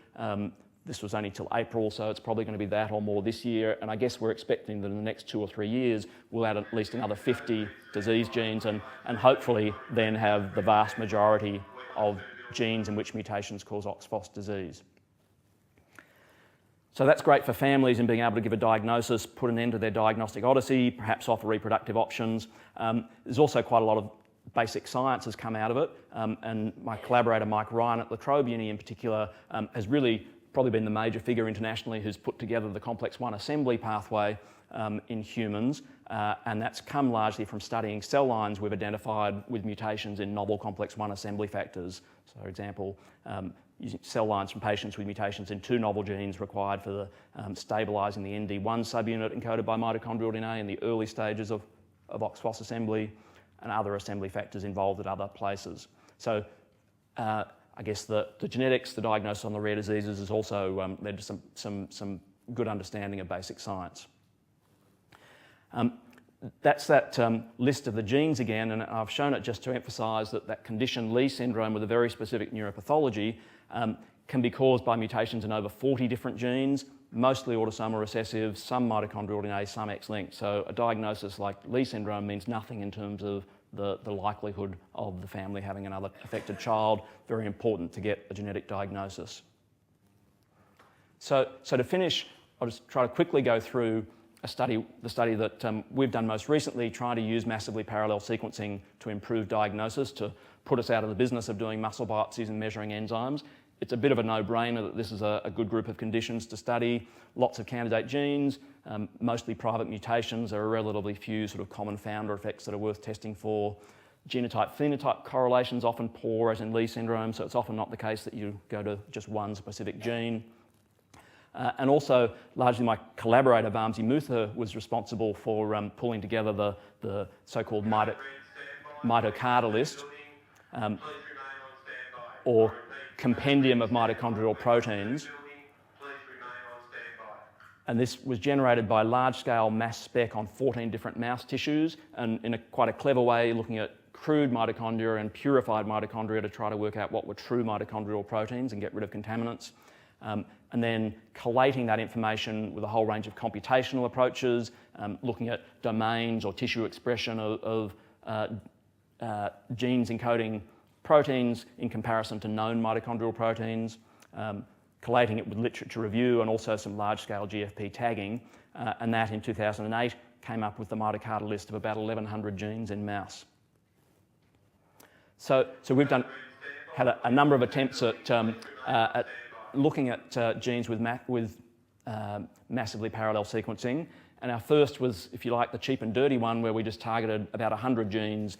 S2: This was only till April, so it's probably going to be that or more this year. And I guess we're expecting that in the next 2 or 3 years, we'll add at least another 50 disease genes and hopefully then have the vast majority of genes in which mutations cause OXPHOS disease. So that's great for families in being able to give a diagnosis, put an end to their diagnostic odyssey, perhaps offer reproductive options. There's also quite a lot of basic science has come out of it. And my collaborator, Mike Ryan at La Trobe Uni in particular, has really probably been the major figure internationally who's put together the complex 1 assembly pathway in humans, and that's come largely from studying cell lines we've identified with mutations in novel complex 1 assembly factors. So, for example, using cell lines from patients with mutations in 2 novel genes required for the stabilising the ND1 subunit encoded by mitochondrial DNA in the early stages of OXPHOS assembly, and other assembly factors involved at other places. So I guess the genetics, the diagnosis on the rare diseases has also led to some good understanding of basic science. That's that list of the genes again, and I've shown it just to emphasise that condition, Lee syndrome, with a very specific neuropathology, can be caused by mutations in over 40 different genes, mostly autosomal recessive, some mitochondrial DNA, some X-linked. So a diagnosis like Lee syndrome means nothing in terms of the likelihood of the family having another affected child. Very important to get a genetic diagnosis. So to finish, I'll just try to quickly go through the study that we've done most recently, trying to use massively parallel sequencing to improve diagnosis, to put us out of the business of doing muscle biopsies and measuring enzymes. It's a bit of a no-brainer that this is a good group of conditions to study. Lots of candidate genes, mostly private mutations. There are relatively few sort of common founder effects that are worth testing for. Genotype-phenotype correlations often poor, as in Lee syndrome, so it's often not the case that you go to just one specific gene. And also, largely my collaborator, Vamsi Mutha, was responsible for pulling together the so-called Mitochondrial list, or compendium of mitochondrial proteins. And this was generated by large-scale mass spec on 14 different mouse tissues, and in quite a clever way, looking at crude mitochondria and purified mitochondria to try to work out what were true mitochondrial proteins and get rid of contaminants. And then collating that information with a whole range of computational approaches, looking at domains or tissue expression of genes encoding proteins in comparison to known mitochondrial proteins, collating it with literature review and also some large-scale GFP tagging, and that in 2008 came up with the Mitochondrial list of about 1,100 genes in mouse. So we've had a number of attempts at looking at genes with massively parallel sequencing, and our first was, if you like, the cheap and dirty one, where we just targeted about 100 genes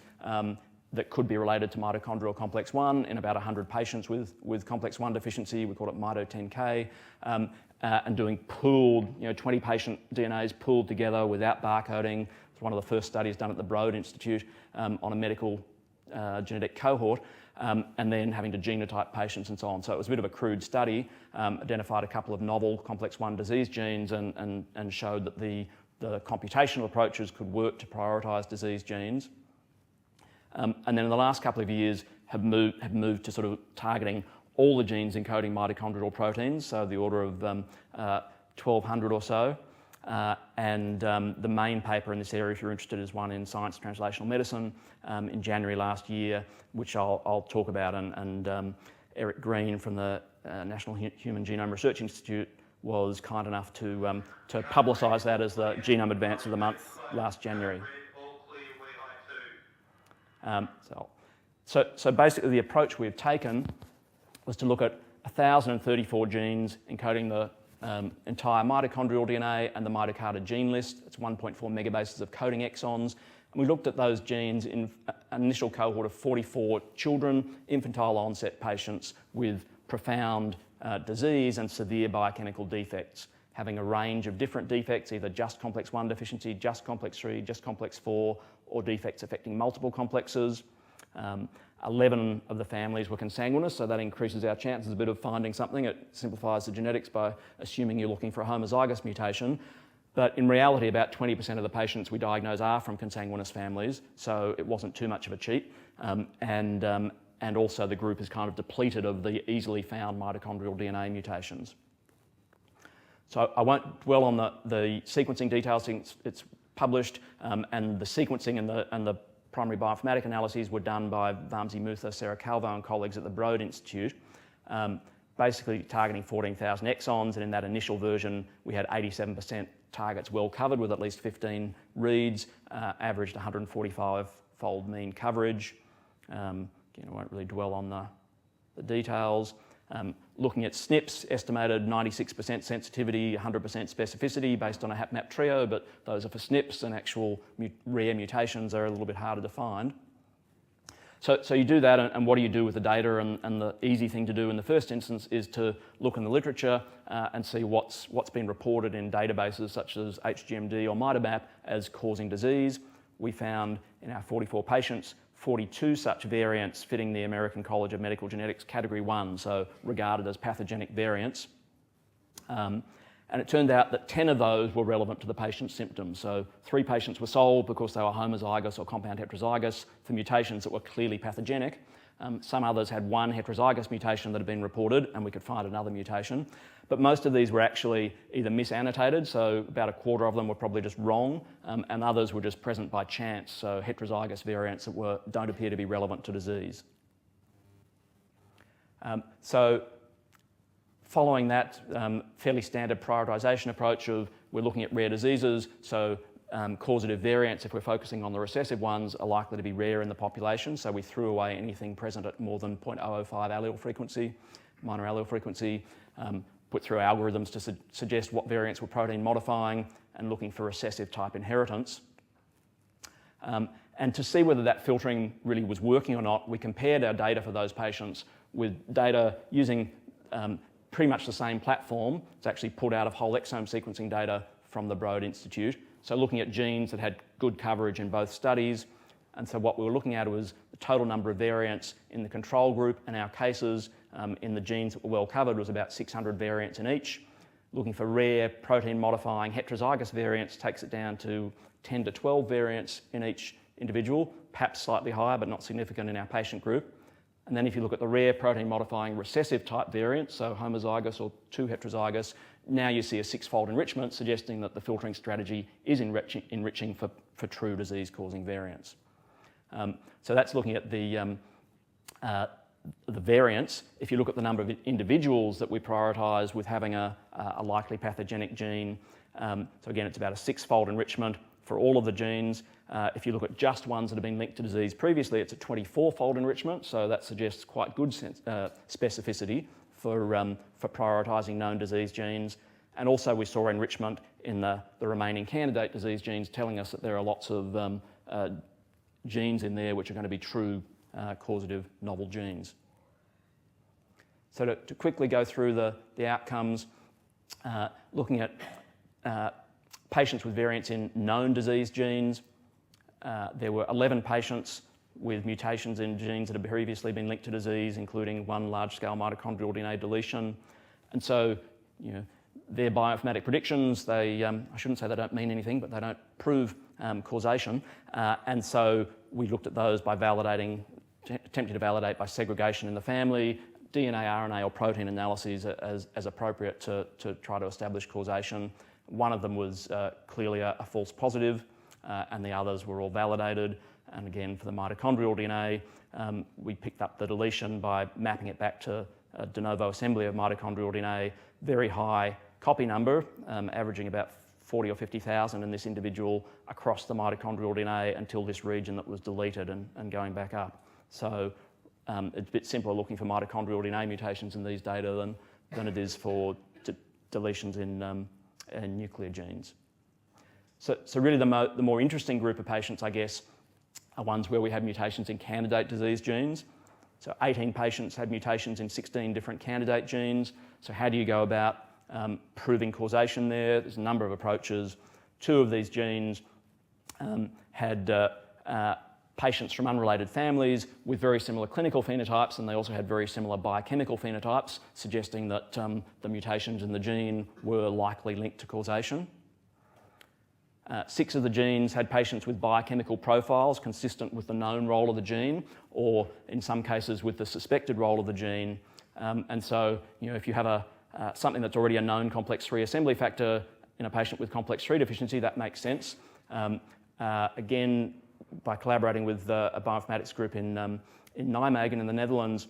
S2: that could be related to mitochondrial complex 1 in about 100 patients with complex 1 deficiency. We called it Mito10K, and doing pooled, 20 patient DNAs pooled together without barcoding. It's one of the first studies done at the Broad Institute on a medical genetic cohort. and then having to genotype patients and so on. So it was a bit of a crude study, identified a couple of novel complex 1 disease genes and showed that the computational approaches could work to prioritise disease genes. And then in the last couple of years have moved to sort of targeting all the genes encoding mitochondrial proteins, so the order of 1,200 or so. The main paper in this area, if you're interested, is one in Science Translational Medicine in January last year, which I'll talk about. And Eric Green from the National Human Genome Research Institute was kind enough to publicise that as the Genome Advance of the Month last January. So basically the approach we've taken was to look at 1,034 genes encoding the entire mitochondrial DNA and the mitochondria gene list. It's 1.4 megabases of coding exons. And we looked at those genes in an initial cohort of 44 children, infantile onset patients with profound disease and severe biochemical defects, having a range of different defects, either just complex 1 deficiency, just complex 3, just complex 4, or defects affecting multiple complexes. 11 of the families were consanguineous, so that increases our chances a bit of finding something. It simplifies the genetics by assuming you're looking for a homozygous mutation. But in reality, about 20% of the patients we diagnose are from consanguineous families, so it wasn't too much of a cheat. And also the group is kind of depleted of the easily found mitochondrial DNA mutations. So I won't dwell on the sequencing details since it's published, and the sequencing and the primary bioinformatic analyses were done by Vamsi Mutha, Sarah Calvo and colleagues at the Broad Institute, basically targeting 14,000 exons, and in that initial version we had 87% targets well covered with at least 15 reads, averaged 145-fold mean coverage. Again, I won't really dwell on the details. Looking at SNPs, estimated 96% sensitivity, 100% specificity based on a HapMap trio, but those are for SNPs, and actual rare mutations are a little bit harder to find. So you do that, and what do you do with the data? And the easy thing to do in the first instance is to look in the literature and see what's been reported in databases such as HGMD or MitoMap as causing disease. We found in our 44 patients 42 such variants fitting the American College of Medical Genetics Category 1, so regarded as pathogenic variants. And it turned out that 10 of those were relevant to the patient's symptoms. So 3 patients were sold because they were homozygous or compound heterozygous for mutations that were clearly pathogenic. Some others had 1 heterozygous mutation that had been reported, and we could find another mutation. But most of these were actually either misannotated, so about a quarter of them were probably just wrong, and others were just present by chance, so heterozygous variants that don't appear to be relevant to disease. So following that fairly standard prioritisation approach of we're looking at rare diseases, so causative variants, if we're focusing on the recessive ones, are likely to be rare in the population, so we threw away anything present at more than 0.005 allele frequency, minor allele frequency, put through algorithms to suggest what variants were protein modifying and looking for recessive type inheritance. And to see whether that filtering really was working or not, we compared our data for those patients with data using pretty much the same platform. It's actually pulled out of whole exome sequencing data from the Broad Institute. So looking at genes that had good coverage in both studies. And so what we were looking at was the total number of variants in the control group, and our cases in the genes that were well covered was about 600 variants in each. Looking for rare protein modifying heterozygous variants takes it down to 10 to 12 variants in each individual, perhaps slightly higher but not significant in our patient group. And then if you look at the rare protein modifying recessive type variants, so homozygous or 2 heterozygous, now you see a 6-fold enrichment, suggesting that the filtering strategy is enriching for true disease causing variants. So that's looking at the variants. If you look at the number of individuals that we prioritise with having a likely pathogenic gene, so again it's about a 6-fold enrichment for all of the genes. If you look at just ones that have been linked to disease previously, it's a 24-fold enrichment, so that suggests quite good specificity for prioritising known disease genes. And also we saw enrichment in the remaining candidate disease genes, telling us that there are lots of genes in there which are going to be true causative novel genes. So to quickly go through the outcomes, looking at patients with variants in known disease genes, there were 11 patients with mutations in genes that had previously been linked to disease, including one large-scale mitochondrial DNA deletion. And so, their bioinformatic predictions, they, I shouldn't say they don't mean anything, but they don't prove causation. And so we looked at those by attempting to validate by segregation in the family, DNA, RNA or protein analyses as appropriate to try to establish causation. One of them was clearly a false positive, and the others were all validated. And again, for the mitochondrial DNA, we picked up the deletion by mapping it back to a de novo assembly of mitochondrial DNA, very high copy number, averaging about 40 or 50,000 in this individual across the mitochondrial DNA until this region that was deleted and going back up. So it's a bit simpler looking for mitochondrial DNA mutations in these data than it is for deletions in nuclear genes. So really the more interesting group of patients, I guess, are ones where we have mutations in candidate disease genes. So 18 patients had mutations in 16 different candidate genes. So how do you go about proving causation there? There's a number of approaches. 2 of these genes had patients from unrelated families with very similar clinical phenotypes, and they also had very similar biochemical phenotypes, suggesting that the mutations in the gene were likely linked to causation. 6 of the genes had patients with biochemical profiles consistent with the known role of the gene, or in some cases with the suspected role of the gene. And so, if you have something that's already a known complex 3 assembly factor in a patient with complex 3 deficiency, that makes sense. Again, by collaborating with a bioinformatics group in Nijmegen in the Netherlands,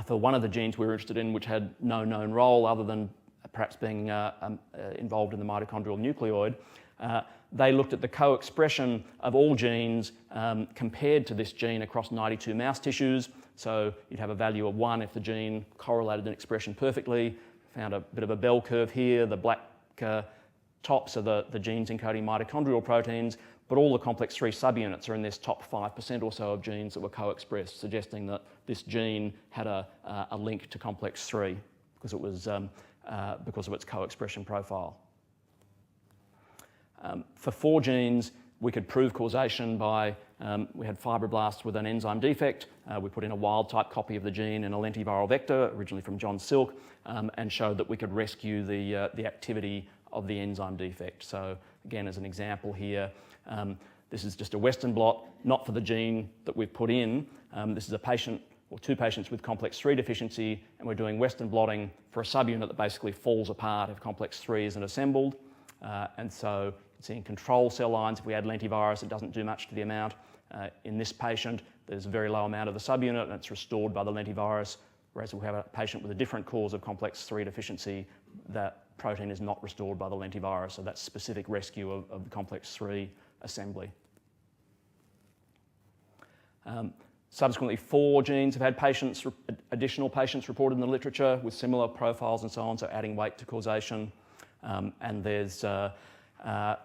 S2: for one of the genes we were interested in, which had no known role other than perhaps being involved in the mitochondrial nucleoid, they looked at the co-expression of all genes compared to this gene across 92 mouse tissues. So you'd have a value of 1 if the gene correlated in expression perfectly. Found a bit of a bell curve here. The black tops are the genes encoding mitochondrial proteins, but all the complex 3 subunits are in this top 5% or so of genes that were co-expressed, suggesting that this gene had a link to complex 3 because it was because of its co-expression profile. For 4 genes, we could prove causation by, we had fibroblasts with an enzyme defect. We put in a wild-type copy of the gene in a lentiviral vector, originally from John Silk, and showed that we could rescue the activity of the enzyme defect. So again, as an example here, this is just a Western blot, not for the gene that we've put in. This is a patient or 2 patients with complex 3 deficiency, and we're doing Western blotting for a subunit that basically falls apart if complex 3 isn't assembled. And so you can see in control cell lines, if we add lentivirus, it doesn't do much to the amount. In this patient, there's a very low amount of the subunit and it's restored by the lentivirus, whereas if we have a patient with a different cause of complex 3 deficiency, that protein is not restored by the lentivirus, so that's specific rescue of the complex 3 assembly. Subsequently, 4 genes have had additional patients reported in the literature with similar profiles and so on, so adding weight to causation. And there's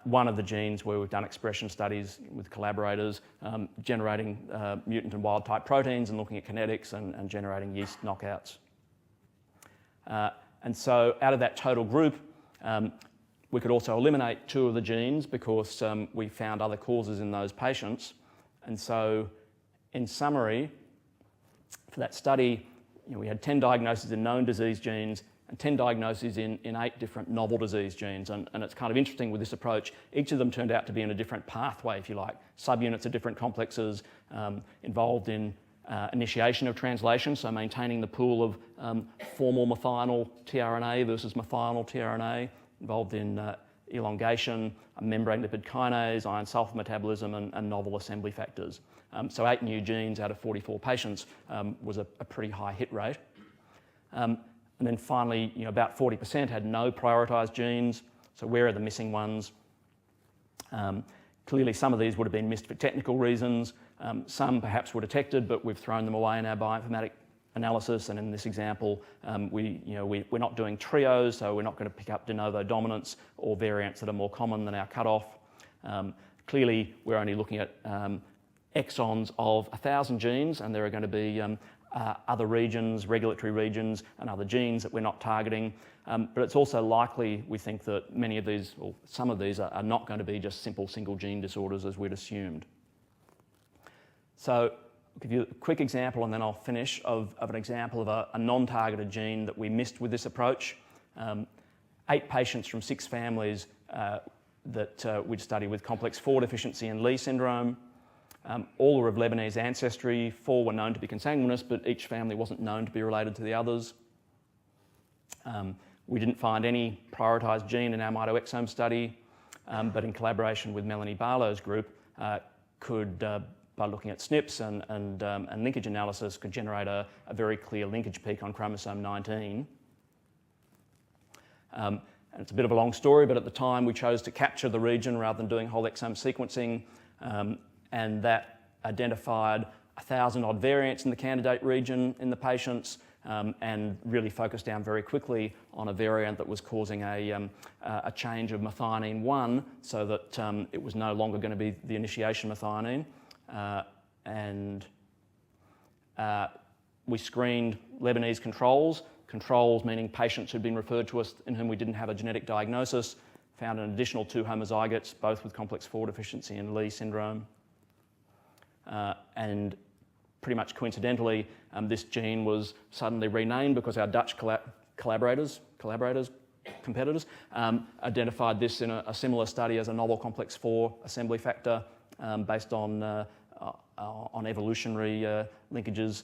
S2: one of the genes where we've done expression studies with collaborators, generating mutant and wild type proteins and looking at kinetics and generating yeast knockouts. And so out of that total group, we could also eliminate 2 of the genes because we found other causes in those patients. And so in summary, for that study, we had 10 diagnoses in known disease genes and 10 diagnoses in 8 different novel disease genes. And it's kind of interesting with this approach, each of them turned out to be in a different pathway, if you like. Subunits of different complexes involved in initiation of translation, so maintaining the pool of formal methional tRNA versus methional tRNA, involved in elongation, a membrane lipid kinase, iron sulfur metabolism, and novel assembly factors. So 8 new genes out of 44 patients was a pretty high hit rate. And then finally, about 40% had no prioritised genes. So where are the missing ones? Clearly, some of these would have been missed for technical reasons. Some perhaps were detected, but we've thrown them away in our bioinformatic analysis. And in this example, we're not doing trios, so we're not going to pick up de novo dominants or variants that are more common than our cutoff. Clearly, we're only looking at exons of 1,000 genes, and there are going to be other regions, regulatory regions, and other genes that we're not targeting. But it's also likely, we think, that many of these, or some of these, are not going to be just simple single gene disorders as we'd assumed. So I'll give you a quick example and then I'll finish of an example of a non-targeted gene that we missed with this approach. 8 patients from 6 families that we'd studied with complex 4 deficiency and Lee syndrome. All were of Lebanese ancestry. 4 were known to be consanguineous, but each family wasn't known to be related to the others. We didn't find any prioritised gene in our mitoexome study, but in collaboration with Melanie Barlow's group, by looking at SNPs and linkage analysis, could generate a very clear linkage peak on chromosome 19. And it's a bit of a long story, but at the time we chose to capture the region rather than doing whole exome sequencing, and that identified 1,000-odd variants in the candidate region in the patients, and really focused down very quickly on a variant that was causing a change of methionine 1, so that it was no longer going to be the initiation methionine. We screened Lebanese controls meaning patients who'd been referred to us in whom we didn't have a genetic diagnosis, found an additional 2 homozygotes, both with complex 4 deficiency and Lee syndrome. And pretty much coincidentally, this gene was suddenly renamed because our Dutch competitors, identified this in a similar study as a novel complex 4 assembly factor based on evolutionary linkages.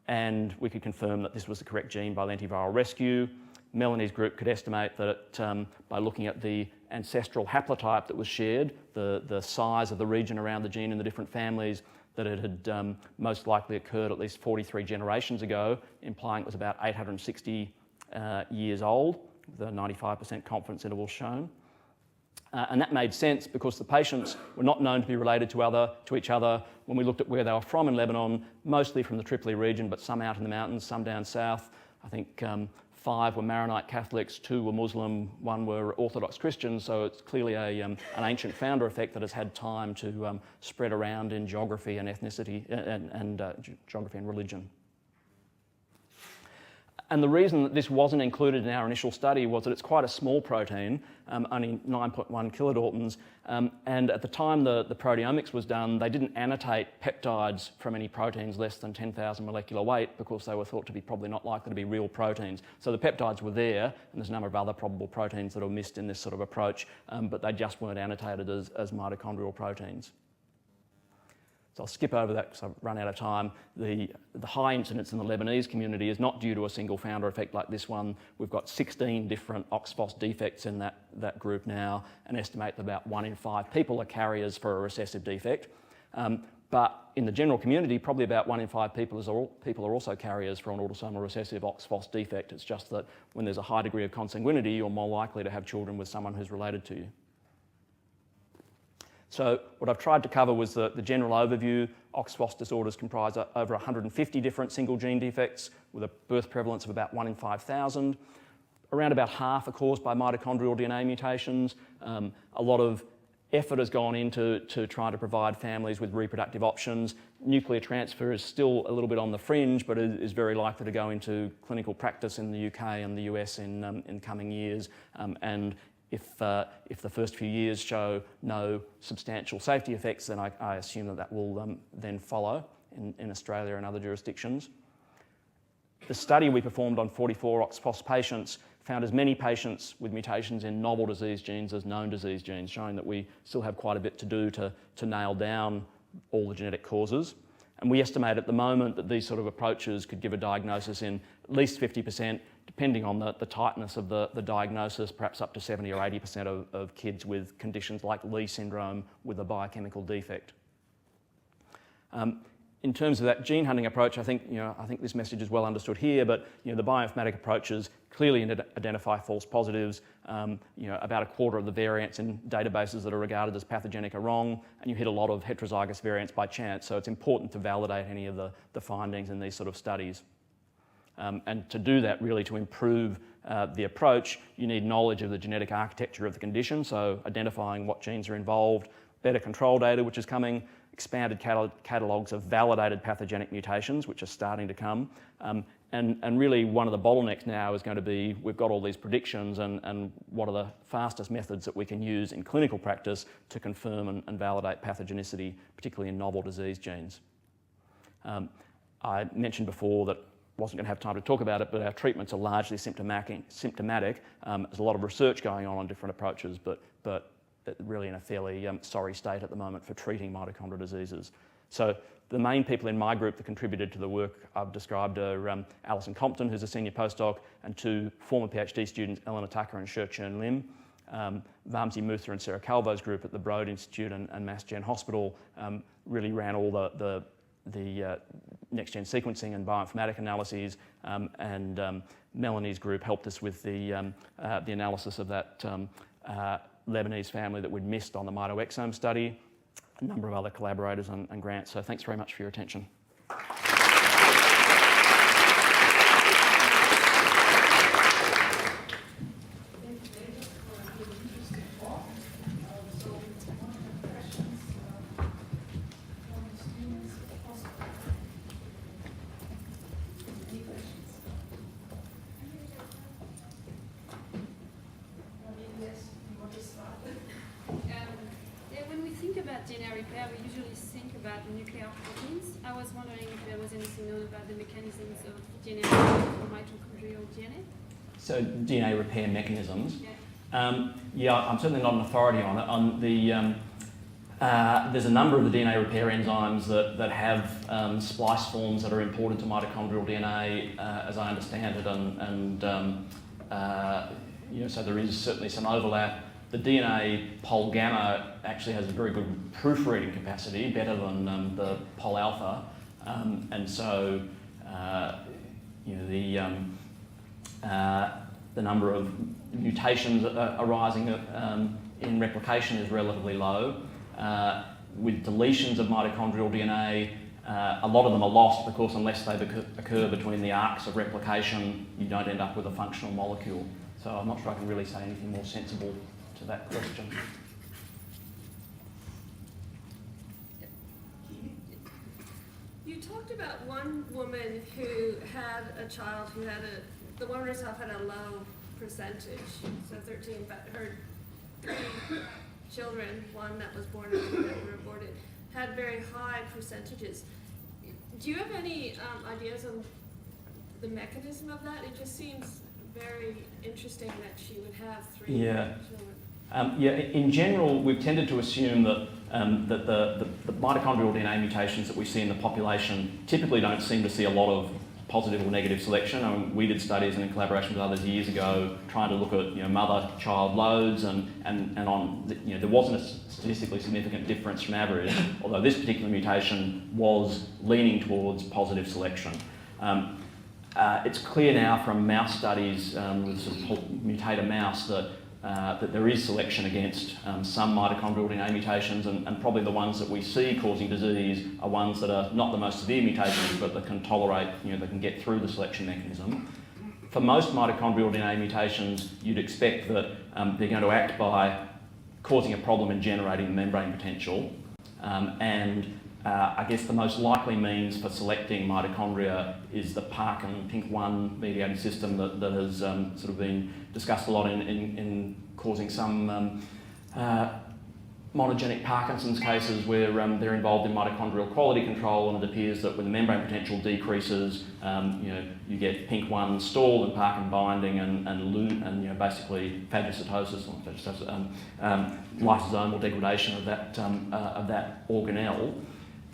S2: And we could confirm that this was the correct gene by lentiviral rescue. Melanie's group could estimate that by looking at the ancestral haplotype that was shared, the size of the region around the gene in the different families, that it had most likely occurred at least 43 generations ago, implying it was about 860 years old, with a 95% confidence interval shown. And that made sense because the patients were not known to be related to each other when we looked at where they were from in Lebanon, mostly from the Tripoli region, but some out in the mountains, some down south. I think 5 were Maronite Catholics, 2 were Muslim, 1 were Orthodox Christians, so it's clearly an ancient founder effect that has had time to spread around in geography and ethnicity and geography and religion. And the reason that this wasn't included in our initial study was that it's quite a small protein, only 9.1 kilodaltons, and at the time the proteomics was done, they didn't annotate peptides from any proteins less than 10,000 molecular weight because they were thought to be probably not likely to be real proteins. So the peptides were there, and there's a number of other probable proteins that are missed in this sort of approach, but they just weren't annotated as mitochondrial proteins. So I'll skip over that because I've run out of time. The high incidence in the Lebanese community is not due to a single founder effect like this one. We've got 16 different OXPHOS defects in that group now, and estimate that about 1 in 5 people are carriers for a recessive defect. But in the general community, probably about 1 in 5 people are also carriers for an autosomal recessive OXPHOS defect. It's just that when there's a high degree of consanguinity, you're more likely to have children with someone who's related to you. So what I've tried to cover was the general overview. OXPHOS disorders comprise over 150 different single gene defects with a birth prevalence of about 1 in 5,000. Around about half are caused by mitochondrial DNA mutations. A lot of effort has gone into trying to provide families with reproductive options. Nuclear transfer is still a little bit on the fringe, but it is very likely to go into clinical practice in the UK and the US in coming years. And if the first few years show no substantial safety effects, then I assume that will then follow in Australia and other jurisdictions. The study we performed on 44 OXPHOS patients found as many patients with mutations in novel disease genes as known disease genes, showing that we still have quite a bit to do to nail down all the genetic causes. And we estimate at the moment that these sort of approaches could give a diagnosis in at least 50%, depending on the tightness of the diagnosis, perhaps up to 70 or 80% of kids with conditions like Lee syndrome with a biochemical defect. In terms of that gene hunting approach, I think this message is well understood here, but the bioinformatic approaches clearly identify false positives. About a quarter of the variants in databases that are regarded as pathogenic are wrong, and you hit a lot of heterozygous variants by chance, so it's important to validate any of the findings in these sort of studies. And to do that, really to improve the approach, you need knowledge of the genetic architecture of the condition, so identifying what genes are involved, better control data, which is coming, expanded catalogues of validated pathogenic mutations, which are starting to come, And really one of the bottlenecks now is going to be, we've got all these predictions and what are the fastest methods that we can use in clinical practice to confirm and validate pathogenicity, particularly in novel disease genes. I mentioned before that I wasn't going to have time to talk about it, but our treatments are largely symptomatic. There's a lot of research going on different approaches, but really in a fairly sorry state at the moment for treating mitochondrial diseases. So the main people in my group that contributed to the work I've described are Alison Compton, who's a senior postdoc, and two former PhD students, Eleanor Tucker and Shurchern Lim. Vamsi Mutha and Sarah Calvo's group at the Broad Institute and Mass Gen Hospital really ran all the next-gen sequencing and bioinformatic analyses, and Melanie's group helped us with the analysis of that Lebanese family that we'd missed on the mitoexome study, a number of other collaborators and grants. So thanks very much for your attention.
S6: When we think about DNA repair, we usually think about nuclear proteins. I was wondering if there was anything known about the mechanisms of DNA repair for mitochondrial DNA.
S2: So DNA repair mechanisms.
S6: Yeah.
S2: Yeah, I'm certainly not an authority on it. On the there's a number of the DNA repair enzymes that have splice forms that are important to mitochondrial DNA, as I understand it, and so there is certainly some overlap. The DNA pol gamma actually has a very good proofreading capacity, better than the pol alpha, and so the number of mutations arising in replication is relatively low. With deletions of mitochondrial DNA, a lot of them are lost because unless they occur between the arcs of replication, you don't end up with a functional molecule. So I'm not sure I can really say anything more sensible to that question.
S7: You talked about one woman who had a child who had the woman herself had a low percentage, so 13, but her 3 children, one that was born and 2 that were aborted, had very high percentages. Do you have any ideas on the mechanism of that? It just seems very interesting that she would have 3 children.
S2: In general, we've tended to assume that the mitochondrial DNA mutations that we see in the population typically don't seem to see a lot of positive or negative selection. I mean, we did studies and in collaboration with others years ago trying to look at mother-child loads and on there wasn't a statistically significant difference from average, although this particular mutation was leaning towards positive selection. It's clear now from mouse studies with sort of mutator mouse that there is selection against some mitochondrial DNA mutations, and probably the ones that we see causing disease are ones that are not the most severe mutations, but that can tolerate, that can get through the selection mechanism. For most mitochondrial DNA mutations, you'd expect that they're going to act by causing a problem in generating the membrane potential, I guess the most likely means for selecting mitochondria is the PARK and PINK1 mediated system that has sort of been discussed a lot in causing some monogenic Parkinson's cases where they're involved in mitochondrial quality control, and it appears that when the membrane potential decreases, you get PINK1 stall and Parkin binding and basically phagocytosis, lysosomal degradation of that organelle.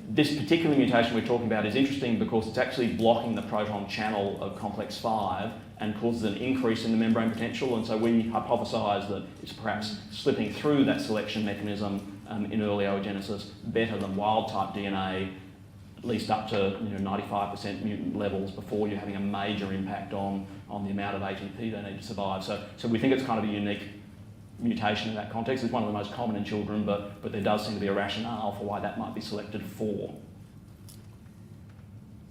S2: This particular mutation we're talking about is interesting because it's actually blocking the proton channel of complex 5 and causes an increase in the membrane potential, and so we hypothesise that it's perhaps slipping through that selection mechanism in early oogenesis better than wild-type DNA, at least up to 95% mutant levels before you're having a major impact on the amount of ATP they need to survive. So we think it's kind of a unique mutation in that context. It's one of the most common in children, but there does seem to be a rationale for why that might be selected for.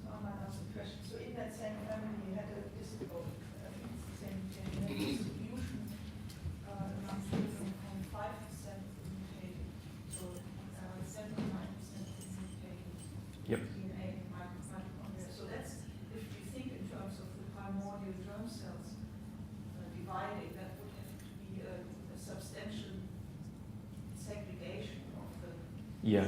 S8: So I might ask a question. So in that same family, you had a same genetic distribution among children from 5% mutated to 79% mutated
S2: Yep.
S8: DNA mitochondria. So that's, if you think in terms of substantial segregation of the,
S2: Yeah.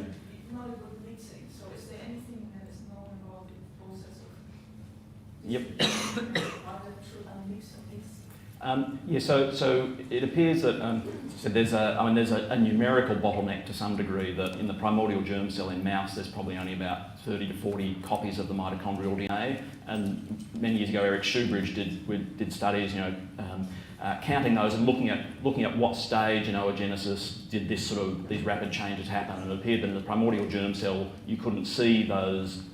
S8: not a good mixing. So is there anything that is known about the process of
S2: Yep.
S8: how that should unmix and mix?
S2: Yeah, so it appears that so there's a numerical bottleneck to some degree, that in the primordial germ cell in mouse there's probably only about 30 to 40 copies of the mitochondrial DNA, and many years ago Eric Shoebridge did studies, counting those and looking at what stage in oogenesis did these rapid changes happen, and it appeared that in the primordial germ cell you couldn't see those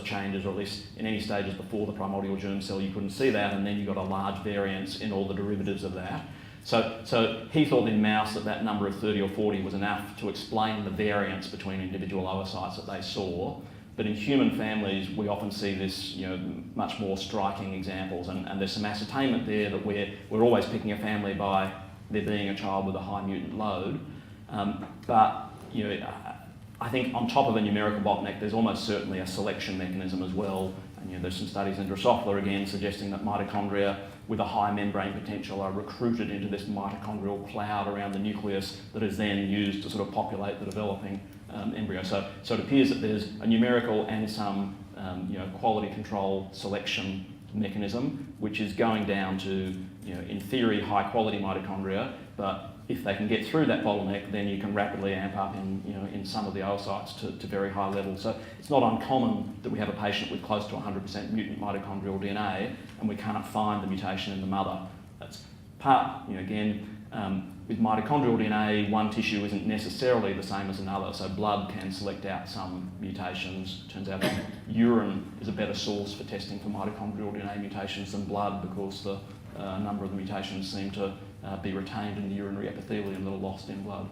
S2: changes, or at least in any stages before the primordial germ cell you couldn't see that, and then you got a large variance in all the derivatives of that. So he thought in mouse that number of 30 or 40 was enough to explain the variance between individual oocytes that they saw. But in human families we often see this, much more striking examples, and there's some ascertainment there that we're always picking a family by there being a child with a high mutant load. But I think on top of a numerical bottleneck, there's almost certainly a selection mechanism as well. And there's some studies in Drosophila again suggesting that mitochondria with a high membrane potential are recruited into this mitochondrial cloud around the nucleus that is then used to sort of populate the developing embryo. So it appears that there's a numerical and some quality control selection mechanism, which is going down to, in theory, high quality mitochondria, but if they can get through that bottleneck, then you can rapidly amp up in some of the oocytes to very high levels. So it's not uncommon that we have a patient with close to 100% mutant mitochondrial DNA and we can't find the mutation in the mother. That's part, with mitochondrial DNA, one tissue isn't necessarily the same as another, so blood can select out some mutations. Turns out that urine is a better source for testing for mitochondrial DNA mutations than blood, because the number of the mutations seem to be retained in the urinary epithelium that are lost in blood.